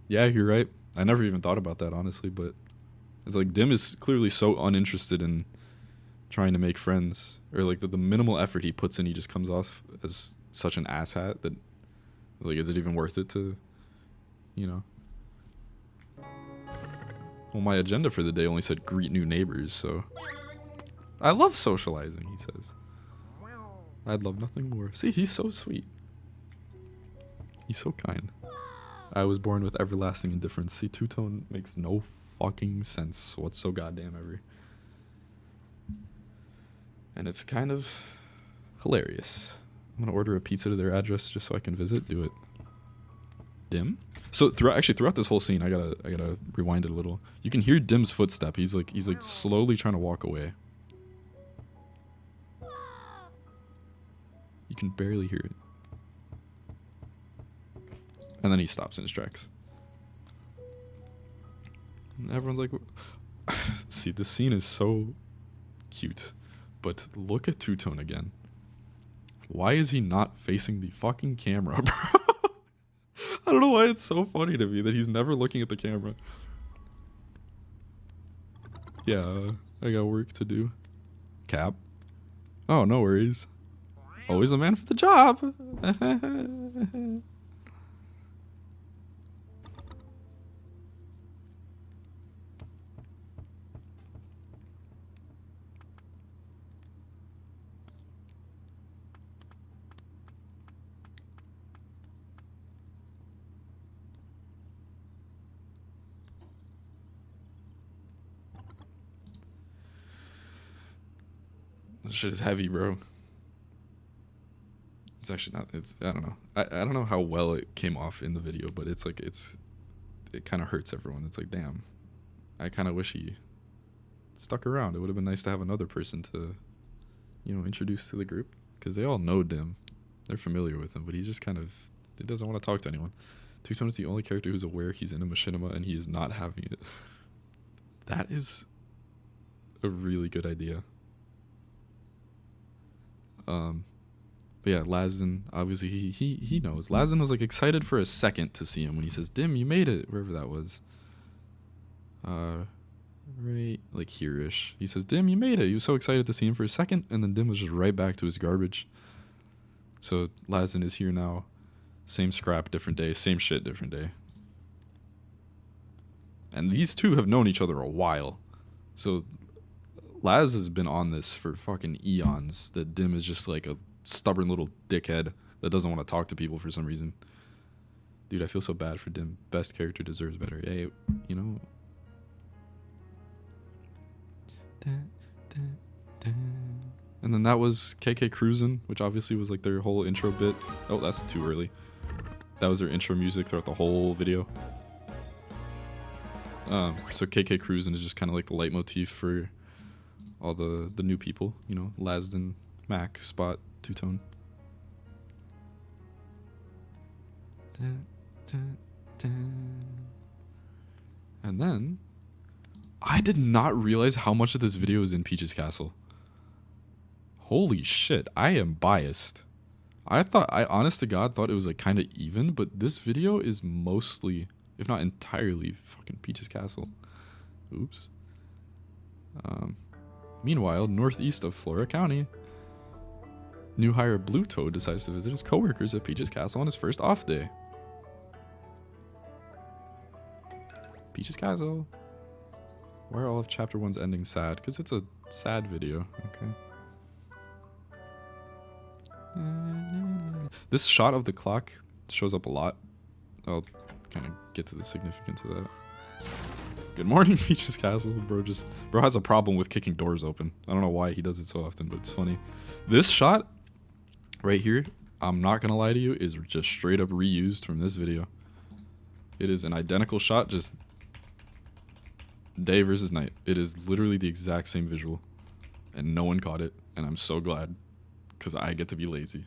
Yeah, you're right. I never even thought about that, honestly, but it's like Dim is clearly so uninterested in trying to make friends, or like the minimal effort he puts in, he just comes off as such an asshat that, like, is it even worth it to, you know? Well, my agenda for the day only said greet new neighbors, so I love socializing, he says. I'd love nothing more. See, he's so sweet. He's so kind. I was born with everlasting indifference. See, Two-Tone makes no fucking sense what's so goddamn ever. And it's kind of hilarious. I'm gonna order a pizza to their address just so I can visit. Do it. Dim? So throughout this whole scene, I gotta rewind it a little. You can hear Dim's footstep. He's like slowly trying to walk away. You can barely hear it. And then he stops in his tracks. And everyone's like, see, this scene is so cute. But look at Two-Tone again. Why is he not facing the fucking camera, bro? I don't know why it's so funny to me that he's never looking at the camera. Yeah, I got work to do. Cap. Oh, no worries. Always a man for the job. This shit is heavy, bro. It's actually not. It's, I don't know. I don't know how well it came off in the video, but it's like it kind of hurts everyone. It's like, damn. I kind of wish he stuck around. It would have been nice to have another person to, you know, introduce to the group, because they all know Dim. They're familiar with him, but he's just kind of, he doesn't want to talk to anyone. Two-Tone is the only character who's aware he's in a machinima and he is not having it. That is a really good idea. But yeah, Lazen, obviously he knows. Lazen was like excited for a second to see him when he says, Dim, you made it, wherever that was. Right, like here-ish. He says, Dim, you made it. He was so excited to see him for a second, and then Dim was just right back to his garbage. So Lazen is here now. Same scrap, different day. Same shit, different day. And these two have known each other a while. So Laz has been on this for fucking eons. That Dim is just like a stubborn little dickhead that doesn't want to talk to people for some reason. Dude, I feel so bad for Dim. Best character deserves better. Hey, you know. And then that was KK Cruisin', which obviously was like their whole intro bit. Oh, that's too early. That was their intro music throughout the whole video. So KK Cruisin' is just kind of like the leitmotif for all the new people, you know, Lasden, Mac, Spot, Two-Tone. And then I did not realize how much of this video is in Peach's Castle. Holy shit, I am biased. I honest to God thought it was like kind of even, but this video is mostly, if not entirely, fucking Peach's Castle. Oops. Meanwhile, northeast of Flora County, new hire Blue Toad decides to visit his coworkers at Peach's Castle on his first off day. Peach's Castle. Why are all of chapter 1's endings sad? Because it's a sad video, okay? This shot of the clock shows up a lot. I'll kind of get to the significance of that. Good morning, Peach's Castle. Bro has a problem with kicking doors open. I don't know why he does it so often, but it's funny. This shot right here, I'm not gonna lie to you, is just straight up reused from this video. It is an identical shot, just day versus night. It is literally the exact same visual, and no one caught it, and I'm so glad, because I get to be lazy.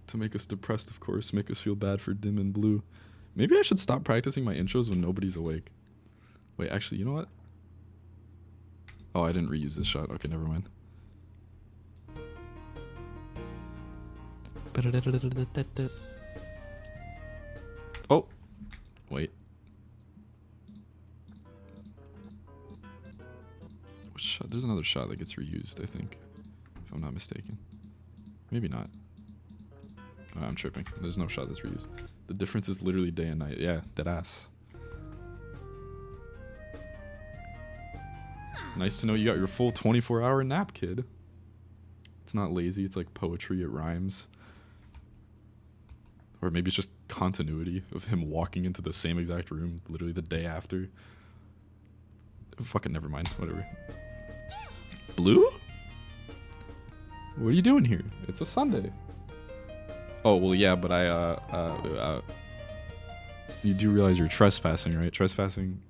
To make us depressed, of course, make us feel bad for dim and blue. Maybe I should stop practicing my intros when nobody's awake. Wait, actually, you know what? Oh, I didn't reuse this shot. Okay, never mind. Oh, wait. Which shot? There's another shot that gets reused, I think, if I'm not mistaken. Maybe not. I'm tripping. There's no shot that's reused. The difference is literally day and night. Yeah, dead ass. Nice to know you got your full 24-hour nap, kid. It's not lazy. It's like poetry. It rhymes. Or maybe it's just continuity of him walking into the same exact room literally the day after. Fucking never mind. Whatever. Blue? What are you doing here? It's a Sunday. Oh, well, yeah, but you do realize you're trespassing, right? Trespassing,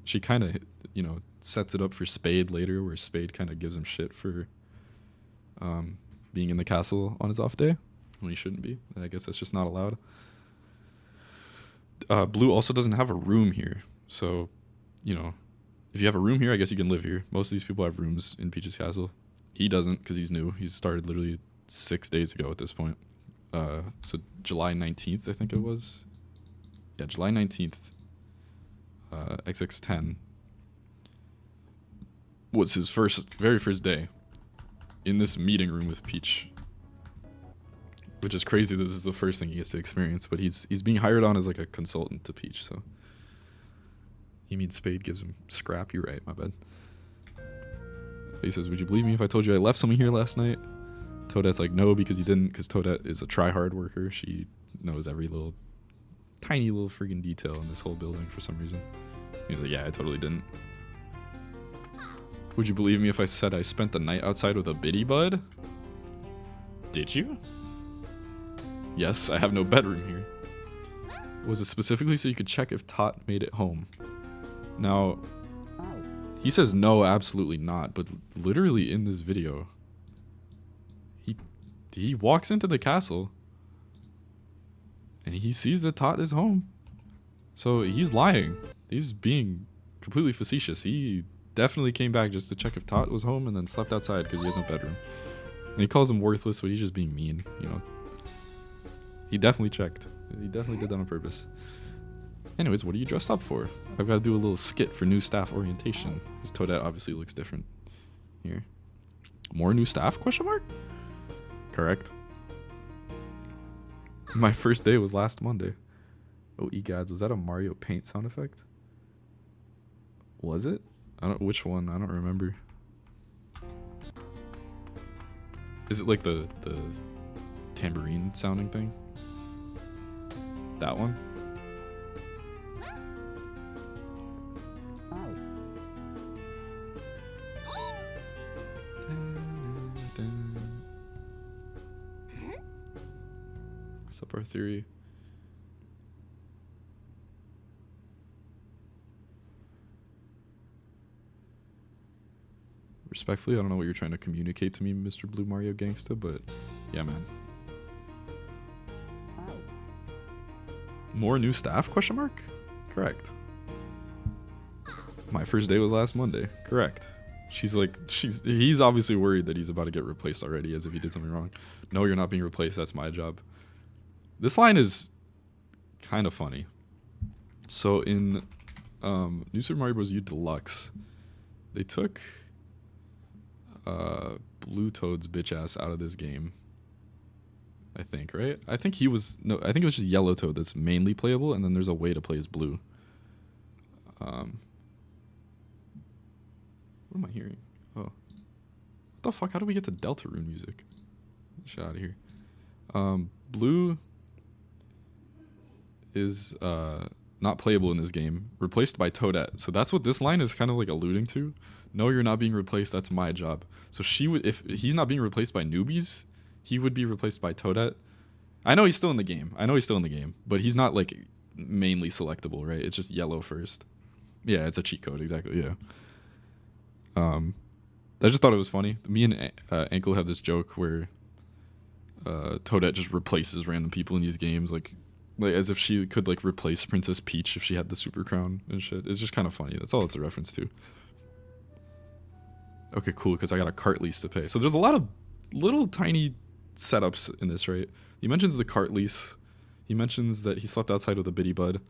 she kind of, you know, sets it up for Spade later, where Spade kind of gives him shit for being in the castle on his off day, when he shouldn't be. I guess that's just not allowed. Blue also doesn't have a room here, so, you know, if you have a room here, I guess you can live here. Most of these people have rooms in Peach's Castle. He doesn't, because he's new. He's started literally 6 days ago at this point. So July 19th, I think it was. Yeah, July 19th, XX10 was his very first day in this meeting room with Peach. Which is crazy that this is the first thing he gets to experience, but he's being hired on as like a consultant to Peach, so. You mean Spade gives him scrap? You're right, my bad. He says, would you believe me if I told you I left something here last night? Toadette's like, no, because you didn't, because Toadette is a try-hard worker. She knows every little, tiny little friggin' detail in this whole building for some reason. He's like, yeah, I totally didn't. Would you believe me if I said I spent the night outside with a biddy bud? Did you? Yes, I have no bedroom here. Was it specifically so you could check if Tot made it home? Now, he says no, absolutely not, but literally in this video, he walks into the castle and he sees that Tot is home. So he's lying. He's being completely facetious. He definitely came back just to check if Tot was home and then slept outside because he has no bedroom. And he calls him worthless, but he's just being mean, you know. He definitely checked. He definitely did that on purpose. Anyways, what are you dressed up for? I've got to do a little skit for new staff orientation. Because Toadette obviously looks different here. More new staff, question mark? Correct. My first day was last Monday. Oh, egads, was that a Mario Paint sound effect? Was it? I don't, which one? I don't remember. Is it like the tambourine sounding thing? That one? SUBPAR theory. Respectfully, I don't know what you're trying to communicate to me, Mr. Blue Mario Gangsta, but yeah, man. More new staff, question mark? Correct. My first day was last Monday. Correct. He's obviously worried that he's about to get replaced already, as if he did something wrong. No, you're not being replaced. That's my job. This line is kind of funny. So in New Super Mario Bros. U Deluxe, they took Blue Toad's bitch ass out of this game. I think, right? I think it was just Yellow Toad that's mainly playable, and then there's a way to play as Blue. What am I hearing? Oh. What the fuck? How do we get to Deltarune music? Get out of here. Blue is not playable in this game, replaced by Toadette. So that's what this line is kind of like alluding to. No, you're not being replaced. That's my job. So she would, if he's not being replaced by newbies, he would be replaced by Toadette. I know he's still in the game. But he's not like mainly selectable, right? It's just yellow first. Yeah, it's a cheat code, exactly. Yeah. I just thought it was funny. Me and Ankle have this joke where Toadette just replaces random people in these games, like as if she could like replace Princess Peach if she had the super crown and shit. It's just kind of funny. That's all it's a reference to. Okay, cool, because I got a cart lease to pay. So there's a lot of little tiny setups in this, right? He mentions the cart lease. He mentions that he slept outside with a bitty bud.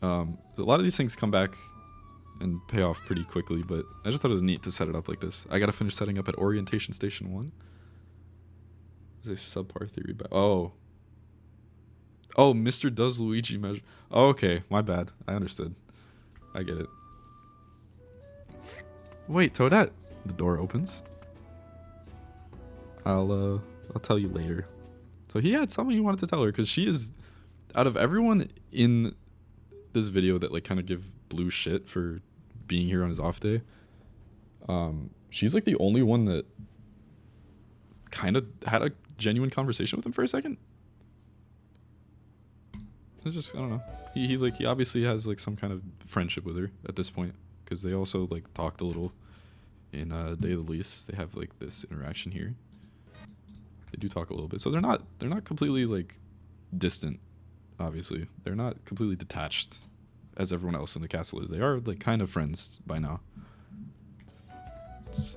A lot of these things come back and pay off pretty quickly, but I just thought it was neat to set it up like this. I gotta finish setting up at Orientation Station 1. There's a subpar theory back. Oh, Mr. Does Luigi measure? Oh, okay, my bad. I understood. I get it. Wait, Toadette. The door opens. I'll tell you later. So he had something he wanted to tell her, because she is, out of everyone in this video that like kind of give Blue shit for being here on his off day, she's like the only one that kind of had a genuine conversation with him for a second. It's just, I don't know. He obviously has like some kind of friendship with her at this point, because they also like talked a little in Day of the Lease. They have like this interaction here. They do talk a little bit, so they're not completely like distant. Obviously, they're not completely detached as everyone else in the castle is. They are like kind of friends by now.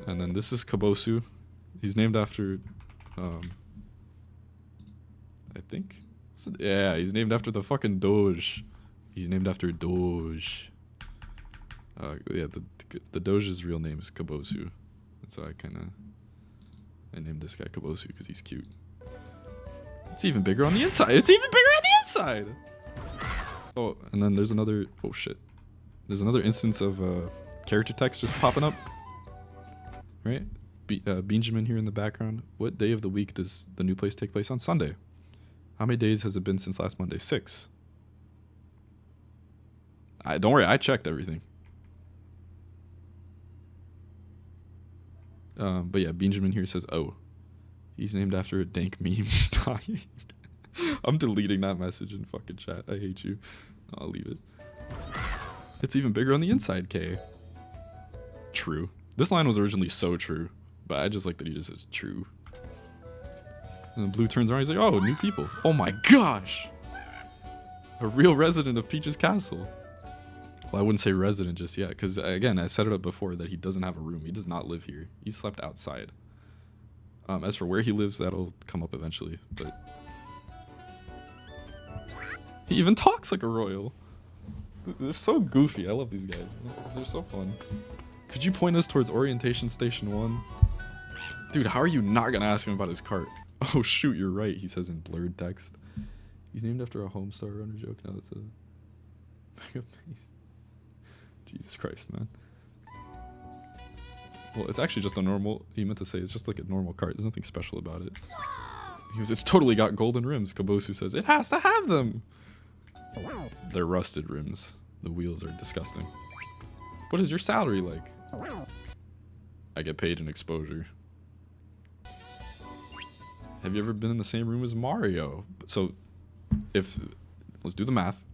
And then this is Kabosu. He's named after, I think, yeah, he's named after the fucking Doge. He's named after Doge. Yeah, the Doge's real name is Kabosu, and so I named this guy Kabosu because he's cute. It's even bigger on the inside. It's even bigger on the inside. Oh, and then there's another. Oh shit. There's another instance of character text just popping up. Right? Benjamin here in the background. What day of the week does the new place take place on? Sunday. How many days has it been since last Monday? 6. Don't worry, I checked everything. But yeah, Benjamin here says, oh, he's named after a dank meme dying. I'm deleting that message in fucking chat. I hate you. I'll leave it. It's even bigger on the inside, K. True. This line was originally so true, but I just like that he just says true. And then Blue turns around, he's like, oh, new people. Oh my gosh! A real resident of Peach's castle. Well, I wouldn't say resident just yet, because again, I set it up before that he doesn't have a room. He does not live here. He slept outside. As for where he lives, that'll come up eventually, but he even talks like a royal. They're so goofy. I love these guys. They're so fun. Could you point us towards Orientation Station 1? Dude, how are you not gonna ask him about his cart? Oh shoot, you're right, he says in blurred text. He's named after a Homestar Runner joke. Now that's a mega base. Jesus Christ, man. Well, it's actually just a normal, he meant to say it's just like a normal cart. There's nothing special about it. He goes, it's totally got golden rims. Kabosu says, it has to have them. They're rusted rims. The wheels are disgusting. What is your salary like? I get paid in exposure. Have you ever been in the same room as Mario? So, let's do the math.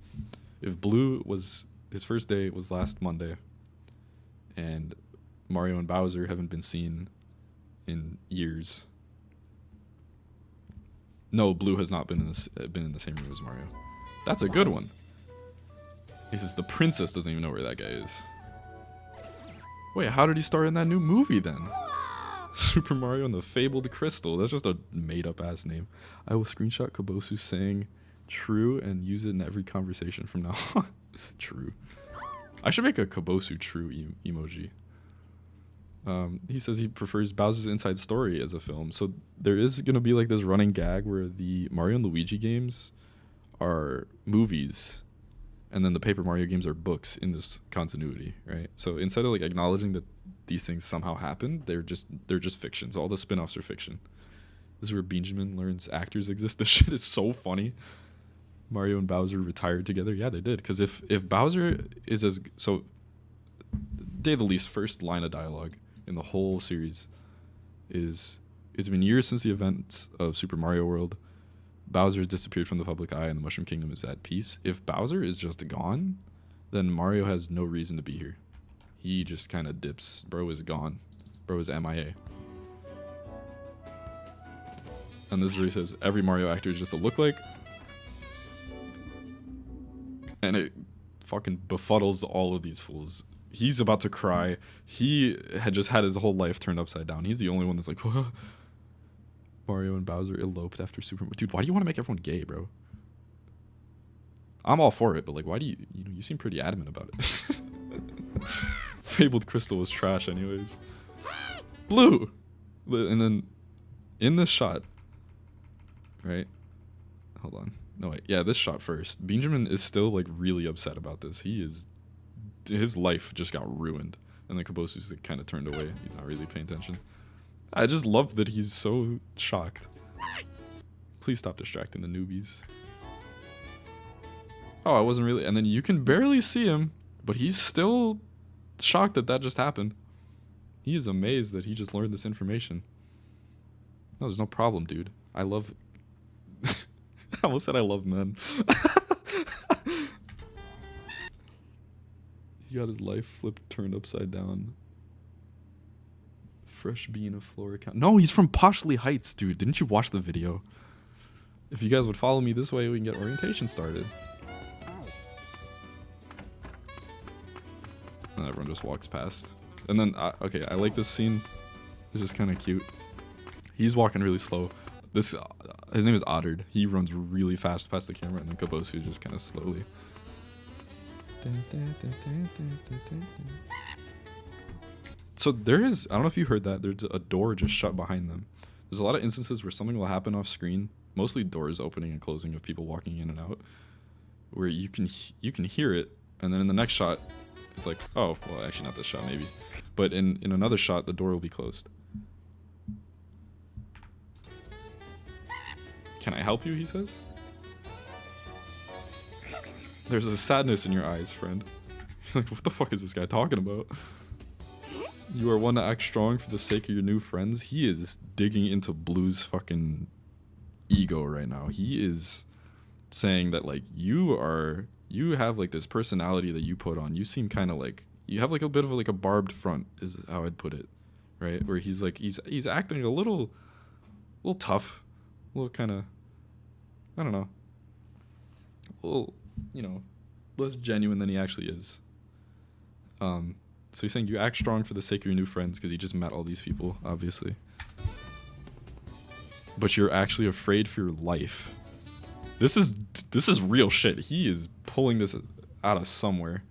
If Blue was, his first day was last Monday, and Mario and Bowser haven't been seen in years. No, Blue has not been in the same room as Mario. That's a good one. He says the princess doesn't even know where that guy is. Wait, how did he star in that new movie then? Super Mario and the Fabled Crystal. That's just a made-up ass name. I will screenshot Kabosu saying true and use it in every conversation from now on. True. I should make a Kabosu true emoji. He says he prefers Bowser's Inside Story as a film. So there is going to be like this running gag where the Mario and Luigi games are movies, and then the Paper Mario games are books in this continuity, right? So instead of like acknowledging that these things somehow happened, they're just fictions. All the spin-offs are fiction. This is where Benjamin learns actors exist. This shit is so funny. Mario and Bowser retired together. Yeah, they did. Because if Bowser is as so, day the least first line of dialogue in the whole series is it's been years since the events of Super Mario World. Bowser has disappeared from the public eye, and the Mushroom Kingdom is at peace. If Bowser is just gone, then Mario has no reason to be here. He just kind of dips. Bro is gone. Bro is MIA. And this is where he says every Mario actor is just a lookalike. And it fucking befuddles all of these fools. He's about to cry. He had just had his whole life turned upside down. He's the only one that's like, whoa. Mario and Bowser eloped after Super Mario. Dude, why do you want to make everyone gay, bro? I'm all for it, but like, why do you seem pretty adamant about it. Fabled Crystal was trash anyways. Blue! And then, in this shot, right? Hold on. No, wait. Yeah, this shot first. Benjamin is still like really upset about this. His life just got ruined. And then Kabosu's like, kind of turned away. He's not really paying attention. I just love that he's so shocked. Please stop distracting the newbies. Oh, I wasn't really... And then you can barely see him, but he's still shocked that that just happened. He is amazed that he just learned this information. No, there's no problem, dude. I love... I almost said I love men. He got his life flipped, turned upside down. Fresh bean of floor account. No, he's from Poshley Heights, dude. Didn't you watch the video? If you guys would follow me this way, we can get orientation started. And everyone just walks past. And then, okay, I like this scene. It's just kind of cute. He's walking really slow. His name is Oddard. He runs really fast past the camera, and then Kabosu just kind of slowly. So there is, I don't know if you heard that, there's a door just shut behind them. There's a lot of instances where something will happen off screen, mostly doors opening and closing of people walking in and out, where you can hear it, and then in the next shot, it's like, oh, well, actually not this shot maybe, but in another shot, the door will be closed. Can I help you, he says. There's a sadness in your eyes, friend. He's like, what the fuck is this guy talking about? You are one to act strong for the sake of your new friends. He is digging into Blue's fucking ego right now. He is saying that like you have like this personality that you put on. You seem kind of like you have like a bit of like a barbed front is how I'd put it, right? Where he's like he's acting a little tough, a little kind of I don't know, a little less genuine than he actually is. So he's saying you act strong for the sake of your new friends because he just met all these people, obviously. But you're actually afraid for your life. This is real shit. He is pulling this out of somewhere.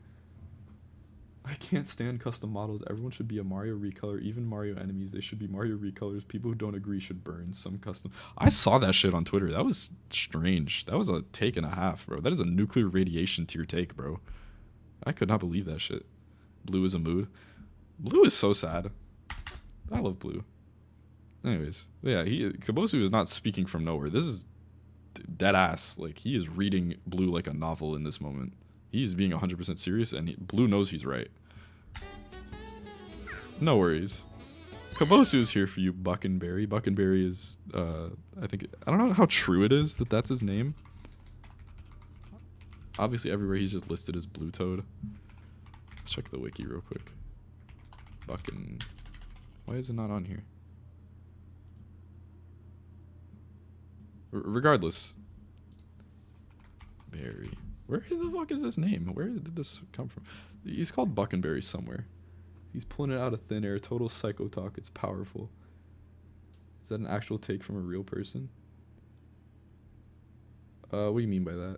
I can't stand custom models. Everyone should be a Mario recolor. Even Mario enemies, they should be Mario recolors. People who don't agree should burn. Some custom... I saw that shit on Twitter. That was strange. That was a take and a half, bro. That is a nuclear radiation to your take, bro. I could not believe that shit. Blue is a mood. Blue is so sad. I love Blue. Anyways, yeah, Kabosu is not speaking from nowhere. This is dead ass. Like, he is reading Blue like a novel in this moment. He's being 100% serious, and Blue knows he's right. No worries. Kabosu is here for you, Buckenberry. Buckenberry is, I don't know how true it is that that's his name. Obviously, everywhere he's just listed as Blue Toad. Let's check the wiki real quick. Why is it not on here? Regardless. Berry. Where the fuck is this name? Where did this come from? He's called Buckenberry somewhere. He's pulling it out of thin air. Total psycho talk. It's powerful. Is that an actual take from a real person? What do you mean by that?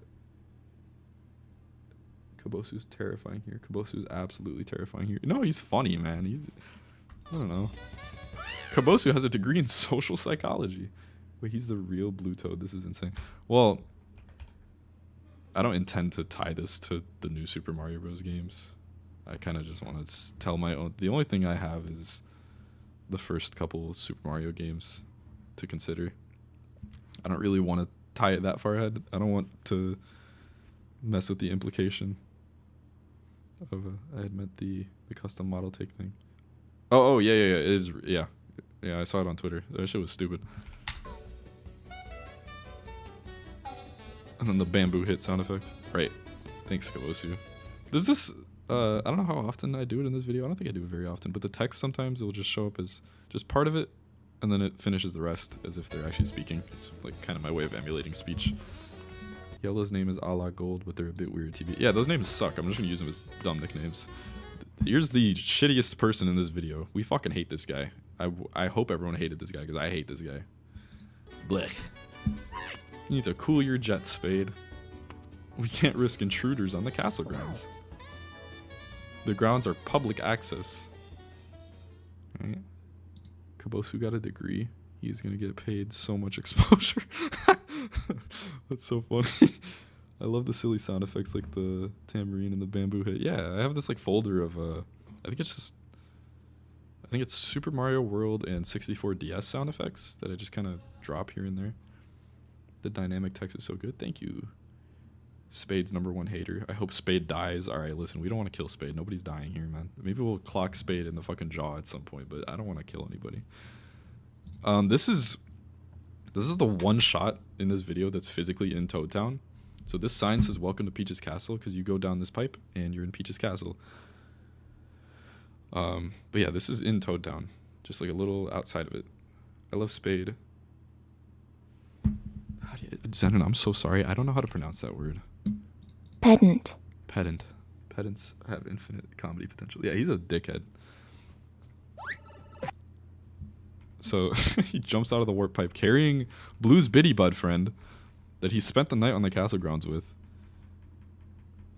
Kabosu's terrifying here. Kabosu's absolutely terrifying here. No, he's funny, man. I don't know. Kabosu has a degree in social psychology. Wait, he's the real Blue Toad. This is insane. Well, I don't intend to tie this to the new Super Mario Bros. Games. I kind of just want to tell my own. The only thing I have is the first couple Super Mario games to consider. I don't really want to tie it that far ahead. I don't want to mess with the implication of I had meant the custom model take thing. Oh yeah, it is. Yeah, I saw it on Twitter. That shit was stupid. And then the bamboo hit sound effect. Right. Thanks, Kavosu. Does this I don't know how often I do it in this video. I don't think I do it very often, but the text sometimes it will just show up as just part of it, and then it finishes the rest as if they're actually speaking. It's like kind of my way of emulating speech. Yellow's name is a la Gold, but they're a bit weird. TB. Yeah, those names suck. I'm just gonna use them as dumb nicknames. Here's the shittiest person in this video. We fucking hate this guy. I hope everyone hated this guy because I hate this guy. Blech. You need to cool your jets, Spade. We can't risk intruders on the castle grounds. The grounds are public access. Right. Kabosu got a degree. He's gonna get paid so much exposure. That's so funny. I love the silly sound effects like the tambourine and the bamboo hit. Yeah, I have this like folder of I think it's Super Mario World and 64 DS sound effects that I just kind of drop here and there. The dynamic text is so good. Thank you. Spade's #1 hater. I hope Spade dies. Alright, listen, we don't want to kill Spade. Nobody's dying here, man. Maybe we'll clock Spade in the fucking jaw at some point, but I don't want to kill anybody. This is the one shot in this video that's physically in Toad Town. So this sign says welcome to Peach's Castle because you go down this pipe and you're in Peach's Castle. But yeah, this is in Toad Town. Just like a little outside of it. I love Spade. Zenon, I'm so sorry. I don't know how to pronounce that word. Pedant. Pedants have infinite comedy potential. Yeah, he's a dickhead. So he jumps out of the warp pipe carrying Blue's Biddy Bud friend that he spent the night on the castle grounds with.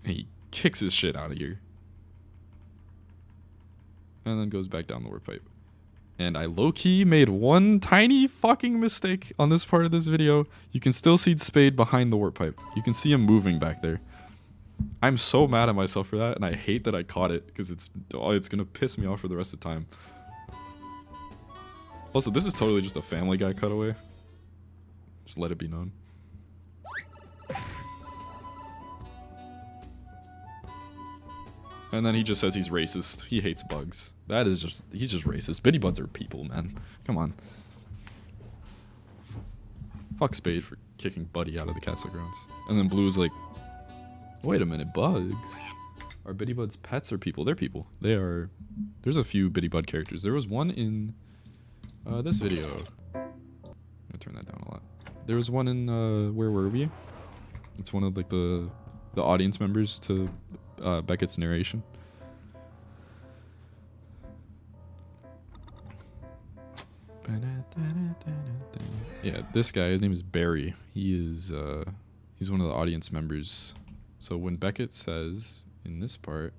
And he kicks his shit out of here. And then goes back down the warp pipe. And I low-key made one tiny fucking mistake on this part of this video. You can still see Spade behind the warp pipe. You can see him moving back there. I'm so mad at myself for that, and I hate that I caught it, because it's gonna piss me off for the rest of the time. Also, this is totally just a Family Guy cutaway. Just let it be known. And then he just says he's racist. He hates bugs. That is just, he's just racist. Biddy buds are people, man. Come on. Fuck Spade for kicking Buddy out of the castle grounds. And then Blue's like, wait a minute, bugs? Are Biddy buds pets or people? They're people. They are. There's a few Biddy bud characters. There was one in this video. I'm gonna turn that down a lot. There was one in Where Were We? It's one of like the audience members to Beckett's narration. Yeah, this guy, his name is Barry. He's one of the audience members. So when Beckett says in this part,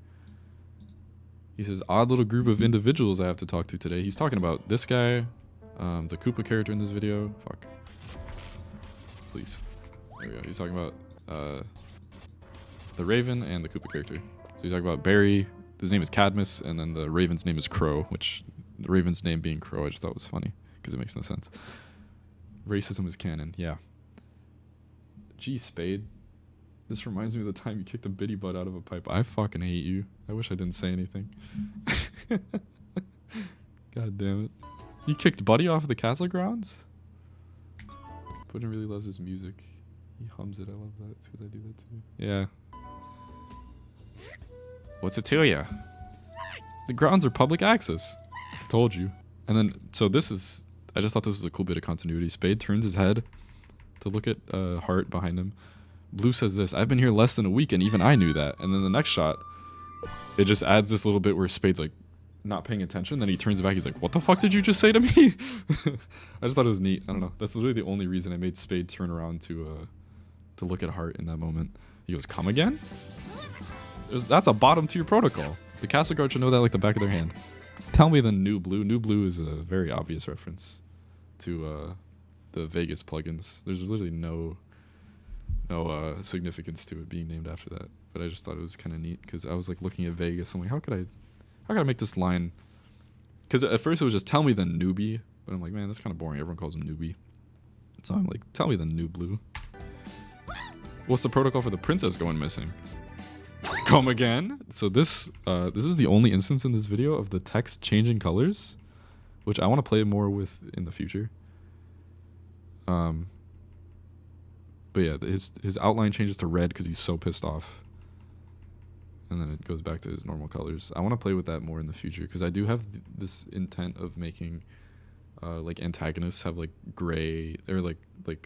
he says, odd little group of individuals I have to talk to today. He's talking about this guy, the Koopa character in this video. Fuck. Please. There we go. He's talking about the Raven and the Koopa character. So he's talking about Barry. His name is Cadmus, and then the Raven's name is Crow, which the Raven's name being Crow I just thought was funny because it makes no sense. Racism is canon. Yeah. Gee, Spade. This reminds me of the time you kicked a Biddy Bud out of a pipe. I fucking hate you. I wish I didn't say anything. God damn it. You kicked Buddy off the castle grounds? Puddin really loves his music. He hums it. I love that. It's because I do that too. Yeah. What's it to ya? The grounds are public access. Told you. And then, so this is, I just thought this was a cool bit of continuity. Spade turns his head to look at Hart behind him. Blue says this, I've been here less than a week and even I knew that. And then the next shot, it just adds this little bit where Spade's like not paying attention. Then he turns back, he's like, what the fuck did you just say to me? I just thought it was neat. I don't know. That's literally the only reason I made Spade turn around to look at Hart in that moment. He goes, come again? That's a bottom tier protocol. The castle guard should know that like the back of their hand. Tell me the New Blue. New Blue is a very obvious reference to the Vegas plugins. There's literally no significance to it being named after that. But I just thought it was kind of neat because I was like looking at Vegas. I'm like, how could I make this line? Because at first it was just tell me the newbie, but I'm like, man, that's kind of boring. Everyone calls him newbie. So I'm like, tell me the New Blue. What's the protocol for the princess going missing? Come again? So this is the only instance in this video of the text changing colors, which I want to play more with in the future. But yeah, his outline changes to red because he's so pissed off. And then it goes back to his normal colors. I want to play with that more in the future because I do have this intent of making like antagonists have like gray or like what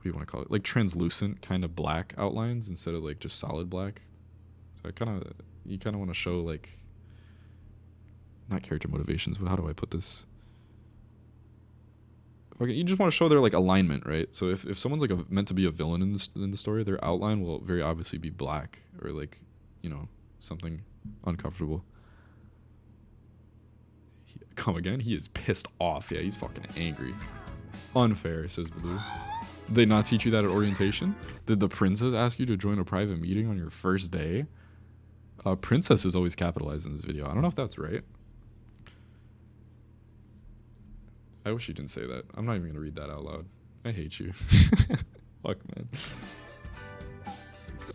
do you want to call it? Like translucent kind of black outlines instead of like just solid black. So you kind of want to show like not character motivations, but how do I put this? Okay, you just want to show their like alignment, right? So if someone's like meant to be a villain in the story, their outline will very obviously be black or like, you know, something uncomfortable. Come again? He is pissed off. Yeah, he's fucking angry. Unfair, says Blue. Did they not teach you that at orientation? Did the princess ask you to join a private meeting on your first day? Princess is always capitalized in this video. I don't know if that's right. I wish you didn't say that. I'm not even going to read that out loud. I hate you. Fuck, man.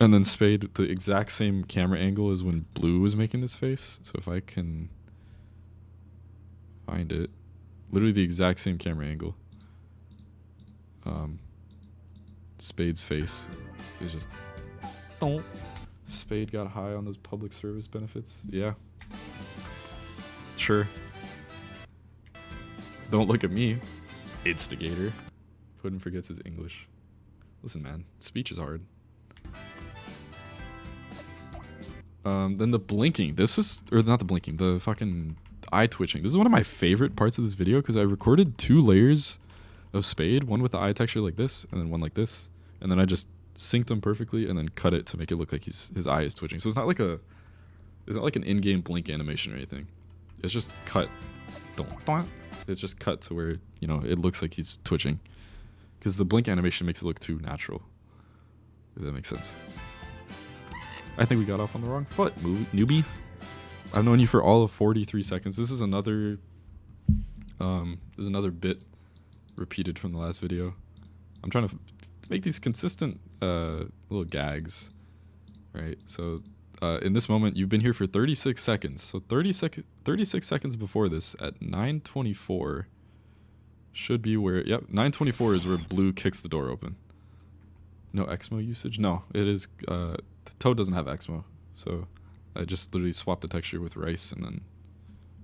And then Spade, the exact same camera angle as when Blue was making this face. So if I can find it. Literally the exact same camera angle. Spade's face is just... Don't. Spade got high on those public service benefits. Yeah. Sure. Don't look at me, instigator. Puddin forgets his English. Listen, man, speech is hard. Then the blinking. This is, or not the blinking, the fucking eye twitching. This is one of my favorite parts of this video because I recorded 2 layers of Spade, one with the eye texture like this, and then one like this, and then I just synced them perfectly and then cut it to make it look like his eye is twitching. So it's not like an in-game blink animation or anything. It's just cut. It's just cut to where, you know, it looks like he's twitching. Because the blink animation makes it look too natural. If that makes sense. I think we got off on the wrong foot, newbie. I've known you for all of 43 seconds. This is another bit repeated from the last video. I'm trying to make these consistent little gags, right? So in this moment, you've been here for 36 seconds. So 36 seconds before this at 9:24 should be where, yep, 9:24 is where Blue kicks the door open. No Exmo usage? No, it is, Toad doesn't have Exmo. So I just literally swapped the texture with Rice and then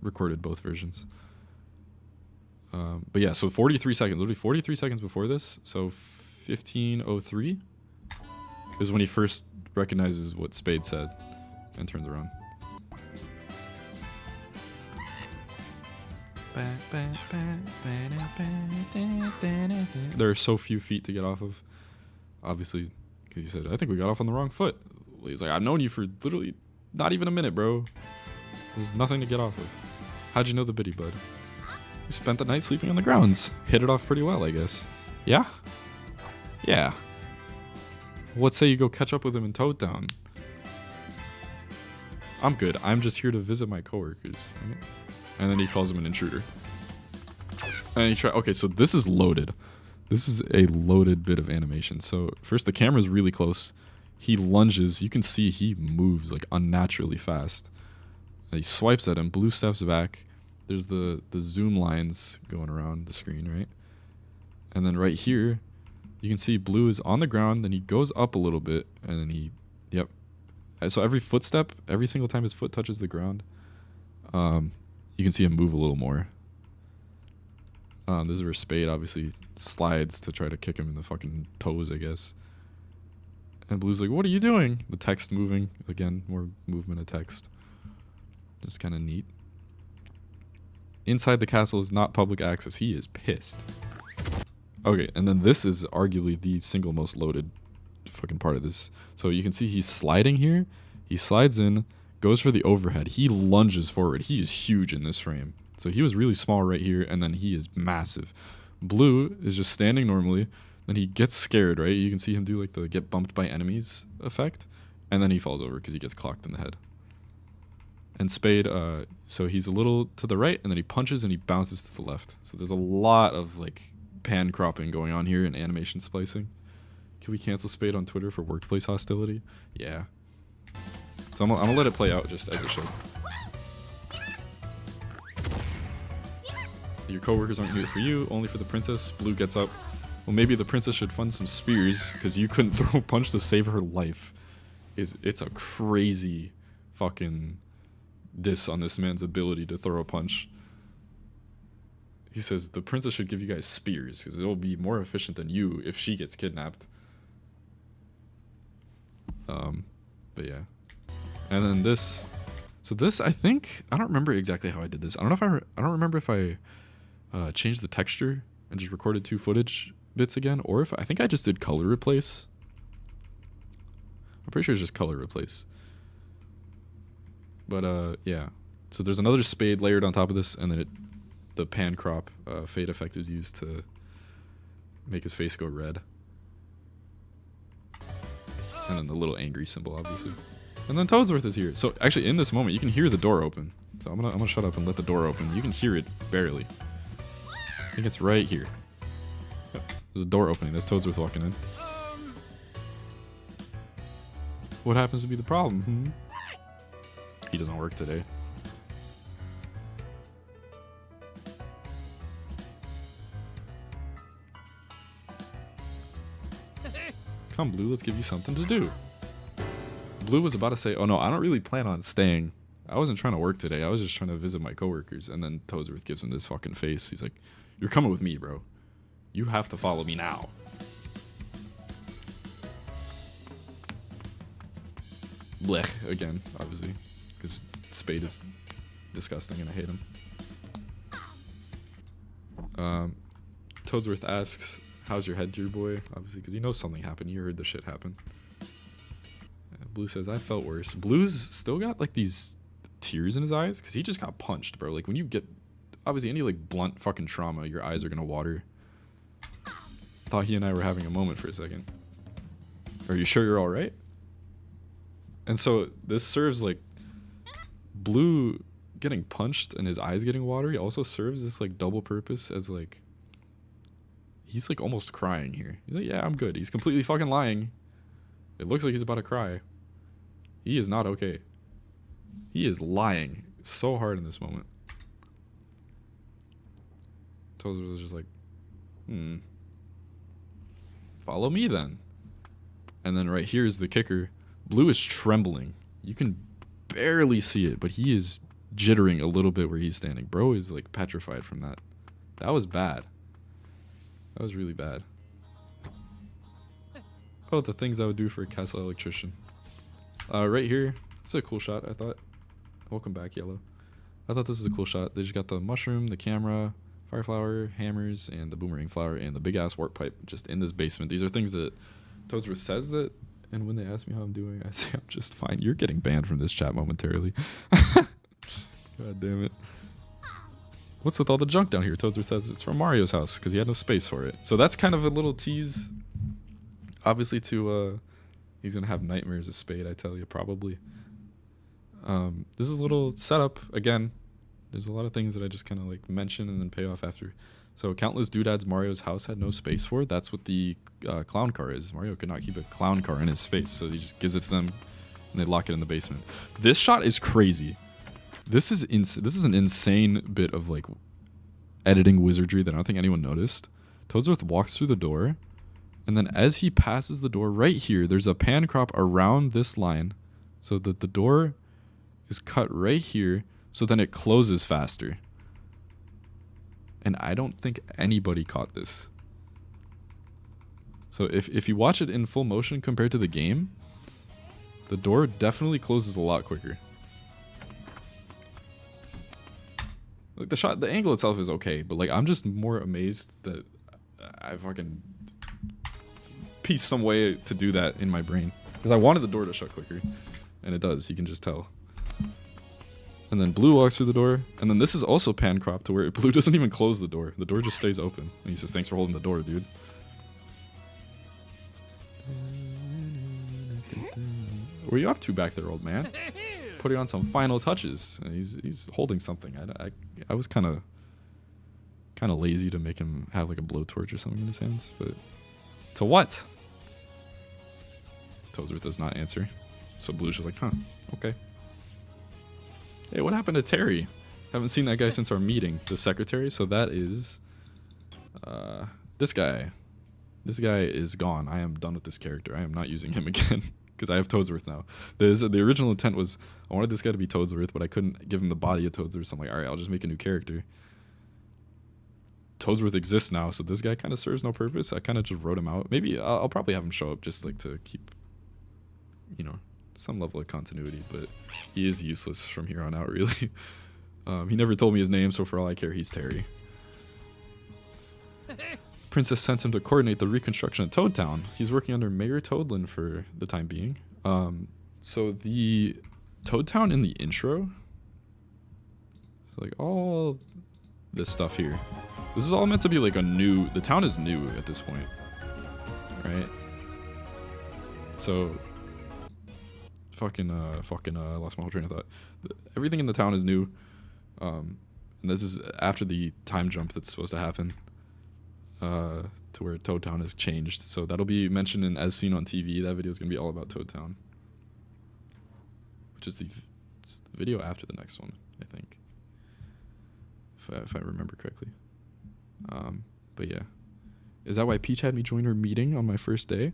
recorded both versions. But yeah, so 43 seconds, literally 43 seconds before this. So 15:03 is when he first recognizes what Spade said and turns around. There are so few feet to get off of. Obviously, because he said, I think we got off on the wrong foot. He's like, I've known you for literally not even a minute, bro. There's nothing to get off of. How'd you know the biddy, bud? You spent the night sleeping on the grounds. Hit it off pretty well, I guess. Yeah? Yeah. What say you go catch up with him in Toad Town? I'm good. I'm just here to visit my coworkers. And then he calls him an intruder. And he okay, so this is loaded. This is a loaded bit of animation. So first the camera's really close. He lunges. You can see he moves like unnaturally fast. And he swipes at him. Blue steps back. There's the zoom lines going around the screen, right? And then right here, you can see Blue is on the ground. Then he goes up a little bit. And then he, yep. So every footstep, every single time his foot touches the ground, you can see him move a little more. This is where Spade obviously slides to try to kick him in the fucking toes, I guess. And Blue's like, what are you doing? The text moving. Again, more movement of text. Just kind of neat. Inside the castle is not public access. He is pissed. Okay, and then this is arguably the single most loaded fucking part of this. So you can see he's sliding here. He slides in, goes for the overhead. He lunges forward. He is huge in this frame. So he was really small right here, and then he is massive. Blue is just standing normally. Then he gets scared, right? You can see him do like the get bumped by enemies effect. And then he falls over because he gets clocked in the head. And Spade, so he's a little to the right, and then he punches and he bounces to the left. So there's a lot of like pan cropping going on here and animation splicing. Can we cancel Spade on Twitter for workplace hostility? Yeah. So I'm gonna let it play out just as it should. Your coworkers aren't here for you, only for the princess. Blue gets up. Well, maybe the princess should fund some spears because you couldn't throw a punch to save her life. It's a crazy fucking diss on this man's ability to throw a punch. He says the princess should give you guys spears because it'll be more efficient than you if she gets kidnapped. But yeah. And then this. So this, I think, I don't remember exactly how I did this. I don't remember if I changed the texture and just recorded 2 footage bits again, or if I think I just did color replace. I'm pretty sure it's just color replace. But yeah. So there's another spade layered on top of this, and then the pan crop fade effect is used to make his face go red. And then the little angry symbol, obviously. And then Toadsworth is here. So actually, in this moment, you can hear the door open. So I'm gonna shut up and let the door open. You can hear it barely. I think it's right here. Yep. There's a door opening. That's Toadsworth walking in. What happens to be the problem? He doesn't work today. Come, Blue, let's give you something to do. Blue was about to say, oh no, I don't really plan on staying. I wasn't trying to work today. I was just trying to visit my coworkers. And then Toadsworth gives him this fucking face. He's like, you're coming with me, bro. You have to follow me now. Blech, again, obviously. Because Spade is disgusting and I hate him. Toadsworth asks, how's your head, dear boy? Obviously, because he knows something happened. You heard the shit happen. Blue says, I felt worse. Blue's still got like these tears in his eyes because he just got punched, bro. Like when you get, obviously, any like blunt fucking trauma, your eyes are going to water. Thought he and I were having a moment for a second. Are you sure you're all right? And so this serves like Blue getting punched and his eyes getting watery also serves this like double purpose as like, he's like almost crying here. He's like, yeah, I'm good. He's completely fucking lying. It looks like he's about to cry. He is not okay. He is lying so hard in this moment. Toadsworth was just like, follow me then. And then right here is the kicker. Blue is trembling. You can barely see it, but he is jittering a little bit where he's standing. Bro is like petrified from that. That was bad. That was really bad. Oh, the things I would do for a castle electrician. Right here. It's a cool shot, I thought. Welcome back, Yellow. I thought this was a cool shot. They just got the mushroom, the camera, fire flower, hammers, and the boomerang flower, and the big-ass warp pipe just in this basement. These are things that Toadsworth says that, and when they ask me how I'm doing, I say I'm just fine. You're getting banned from this chat momentarily. God damn it. What's with all the junk down here? Toadsworth says it's from Mario's house because he had no space for it. So that's kind of a little tease. Obviously to, he's going to have nightmares of Spade, I tell you, probably. This is a little setup. Again, there's a lot of things that I just kind of like mention and then pay off after. So countless doodads Mario's house had no space for. That's what the clown car is. Mario could not keep a clown car in his space, so he just gives it to them and they lock it in the basement. This shot is crazy. This is an insane bit of like editing wizardry that I don't think anyone noticed. Toadsworth walks through the door, and then as he passes the door right here, there's a pan crop around this line so that the door is cut right here, so then it closes faster. And I don't think anybody caught this. So if you watch it in full motion compared to the game, the door definitely closes a lot quicker. Like the angle itself is okay, but like I'm just more amazed that I fucking pieced some way to do that in my brain. Because I wanted the door to shut quicker, and it does, you can just tell. And then Blue walks through the door, and then this is also pan crop to where Blue doesn't even close the door. The door just stays open. And he says, thanks for holding the door, dude. What are you up to back there, old man? Putting on some final touches. And he's holding something. I was kind of Kind of lazy to make him have like a blowtorch or something in his hands, but to what? Toadsworth does not answer. So Blue's just like, huh, okay. Hey, what happened to Terry? Haven't seen that guy since our meeting, the secretary. So that is this guy. This guy is gone. I am done with this character. I am not using him again because I have Toadsworth now. The original intent was I wanted this guy to be Toadsworth, but I couldn't give him the body of Toadsworth. So I'm like, all right, I'll just make a new character. Toadsworth exists now, so this guy kind of serves no purpose. I kind of just wrote him out. Maybe I'll probably have him show up just like to keep, you know, some level of continuity, but he is useless from here on out, really. He never told me his name, so for all I care, he's Terry. Princess sent him to coordinate the reconstruction of Toad Town. He's working under Mayor Toadland for the time being. So the Toad Town in the intro, so like all this stuff here, this is all meant to be like a new, the town is new at this point, right? So I lost my whole train of thought. Everything in the town is new. And this is after the time jump that's supposed to happen. To where Toad Town has changed. So that'll be mentioned in As Seen on TV. That video is going to be all about Toad Town. Which is it's the video after the next one, I think. If I remember correctly. But yeah. Is that why Peach had me join her meeting on my first day?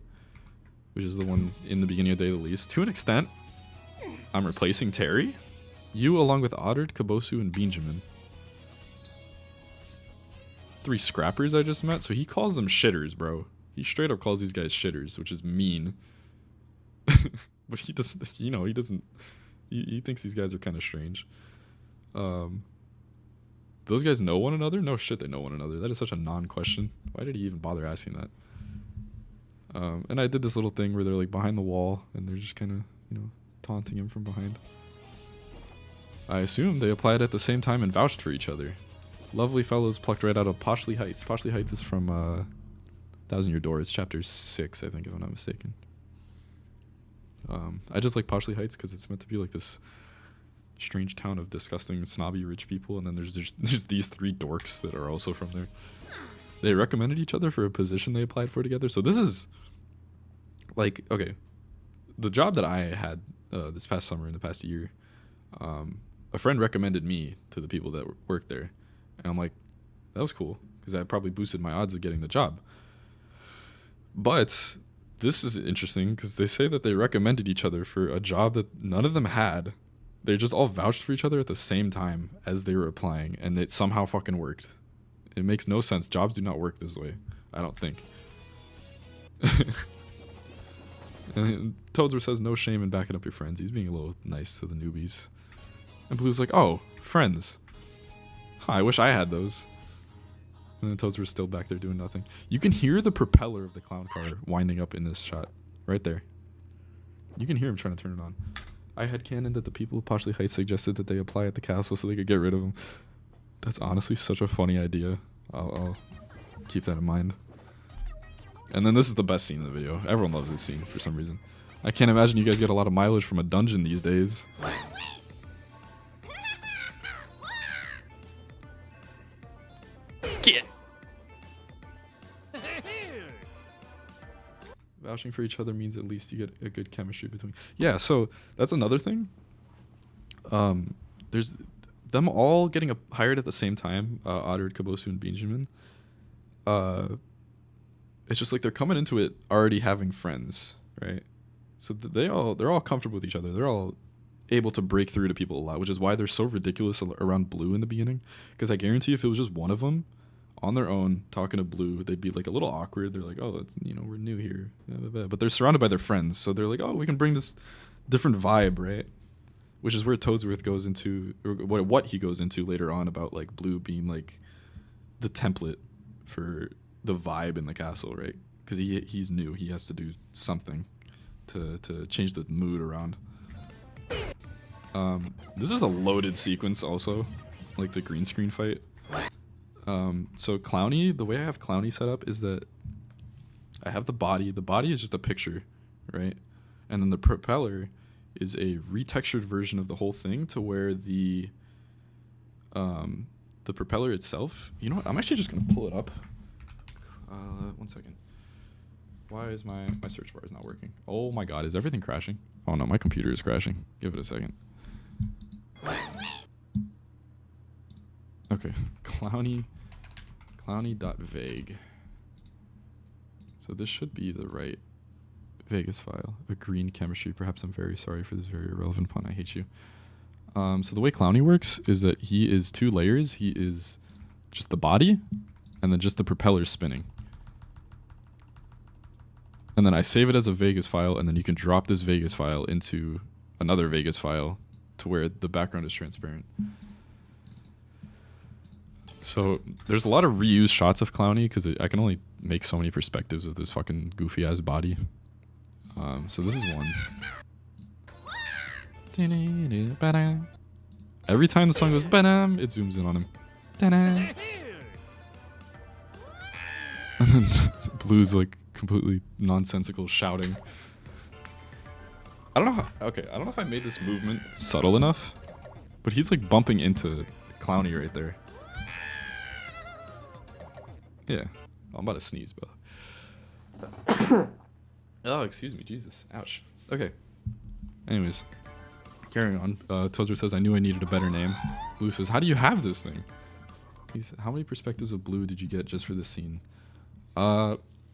Which is the one in the beginning of the day of the lease. To an extent, I'm replacing Terry. You along with Oddard, Kabosu, and Benjamin. 3 scrappers I just met. So he calls them shitters, bro. He straight up calls these guys shitters, which is mean. But he doesn't, you know, he doesn't, he thinks these guys are kind of strange. Those guys know one another? No shit, they know one another. That is such a non-question. Why did he even bother asking that? And I did this little thing where they're like behind the wall and they're just kind of, you know, taunting him from behind. I assume they applied at the same time and vouched for each other. Lovely fellows plucked right out of Poshley Heights. Poshley Heights is from Thousand Year Door. It's chapter 6, I think, if I'm not mistaken. I just like Poshley Heights because it's meant to be like this strange town of disgusting, snobby, rich people, and then there's these 3 dorks that are also from there. They recommended each other for a position they applied for together. So this is like, okay, the job that I had this past summer, in the past year, a friend recommended me to the people that worked there. And I'm like, that was cool, because I probably boosted my odds of getting the job. But this is interesting, because they say that they recommended each other for a job that none of them had. They just all vouched for each other at the same time as they were applying, and it somehow fucking worked. It makes no sense. Jobs do not work this way, I don't think. And Toadsworth says no shame in backing up your friends. He's being a little nice to the newbies. And Blue's like, oh, friends. Huh, I wish I had those. And then Toadsworth's still back there doing nothing. You can hear the propeller of the clown car winding up in this shot. Right there. You can hear him trying to turn it on. I had canon that the people of Poshley Heights suggested that they apply at the castle so they could get rid of him. That's honestly such a funny idea. I'll keep that in mind. And then this is the best scene in the video. Everyone loves this scene for some reason. I can't imagine you guys get a lot of mileage from a dungeon these days. Get. Vouching for each other means at least you get a good chemistry between. Yeah, so that's another thing. There's them all getting hired at the same time. Oddard, Kabosu, and Benjamin. It's just like they're coming into it already having friends, right? So they're all comfortable with each other. They're all able to break through to people a lot, which is why they're so ridiculous around Blue in the beginning. Because I guarantee if it was just one of them on their own talking to Blue, they'd be like a little awkward. They're like, oh, it's, you know, we're new here, but they're surrounded by their friends, so they're like, oh, we can bring this different vibe, right? Which is where Toadsworth goes into, or what he goes into later on about like Blue being like the template for the vibe in the castle, right? Because he's new, he has to do something to change the mood around. This is a loaded sequence also, like the green screen fight. So Clowny, the way I have Clowny set up is that I have the body. The body is just a picture, right? And then the propeller is a retextured version of the whole thing to where the the propeller itself. You know what? I'm actually just gonna pull it up. 1 second. Why is my search bar is not working? Oh my god, is everything crashing? Oh no, my computer is crashing. Give it a second. Okay, clowny.vag. So this should be the right Vegas file. A green chemistry. Perhaps I'm very sorry for this very irrelevant pun. I hate you. So the way Clowny works is that he is 2 layers. He is just the body, and then just the propeller spinning. And then I save it as a Vegas file, and then you can drop this Vegas file into another Vegas file to where the background is transparent. So there's a lot of reused shots of Clowny because I can only make so many perspectives of this fucking goofy ass body. So this is one. Every time the song goes ba-dam, it zooms in on him. And then Blue's like completely nonsensical shouting. I don't know how, okay, I don't know if I made this movement subtle enough, but he's like bumping into Clowny right there. Yeah. Oh, I'm about to sneeze, bro. Oh, excuse me, Jesus. Ouch. Okay. Anyways, carrying on. Tozer says, I knew I needed a better name. Blue says, how do you have this thing? How many perspectives of Blue did you get just for this scene?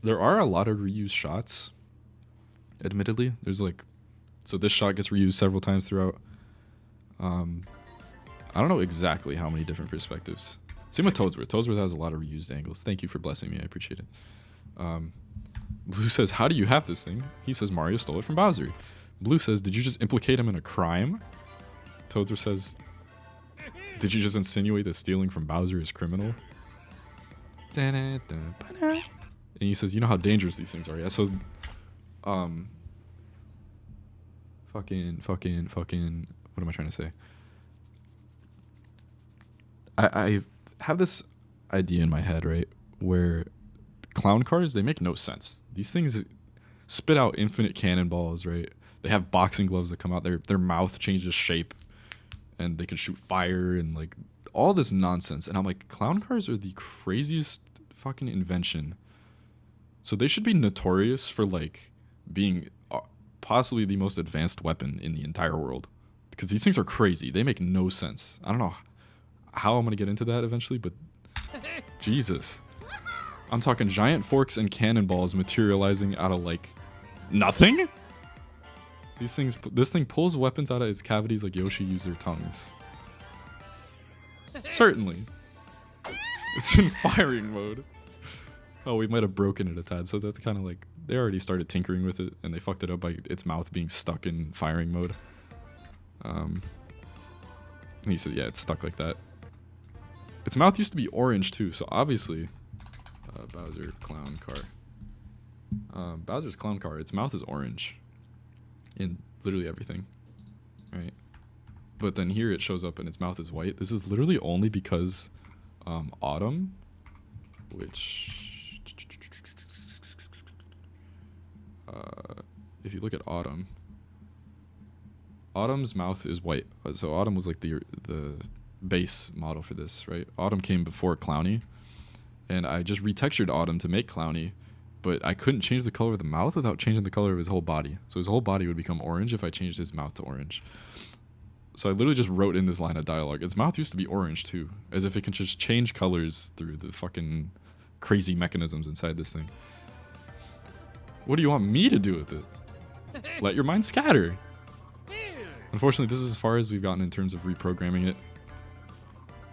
There are a lot of reused shots. Admittedly, there's like, so this shot gets reused several times throughout. I don't know exactly how many different perspectives. Same with Toadsworth. Toadsworth has a lot of reused angles. Thank you for blessing me. I appreciate it. Blue says, how do you have this thing? He says, Mario stole it from Bowser. Blue says, did you just implicate him in a crime? Toadsworth says, did you just insinuate that stealing from Bowser is criminal? And he says, you know how dangerous these things are. Yeah, so, fucking, what am I trying to say? I have this idea in my head, right, where clown cars, they make no sense. These things spit out infinite cannonballs, right? They have boxing gloves that come out. Their mouth changes shape, and they can shoot fire and like all this nonsense. And I'm like, clown cars are the craziest fucking invention. So they should be notorious for like being possibly the most advanced weapon in the entire world, because these things are crazy. They make no sense. I don't know how I'm gonna get into that eventually, but Jesus. I'm talking giant forks and cannonballs materializing out of like nothing. This thing pulls weapons out of its cavities like Yoshi used their tongues. Certainly. It's in firing mode. Oh, we might have broken it a tad, so that's kind of like, they already started tinkering with it, and they fucked it up by its mouth being stuck in firing mode. And he said, yeah, it's stuck like that. Its mouth used to be orange too, so obviously, Bowser clown car. Bowser's clown car, its mouth is orange in literally everything, right? But then here it shows up and its mouth is white. This is literally only because Autumn, which if you look at Autumn's mouth is white. So Autumn was like the base model for this, right? Autumn came before Clowny, and I just retextured Autumn to make Clowny, but I couldn't change the color of the mouth without changing the color of his whole body. So his whole body would become orange if I changed his mouth to orange. So I literally just wrote in this line of dialogue, its mouth used to be orange too, as if it can just change colors through the fucking crazy mechanisms inside this thing. What do you want me to do with it? Let your mind scatter. Unfortunately, this is as far as we've gotten in terms of reprogramming it.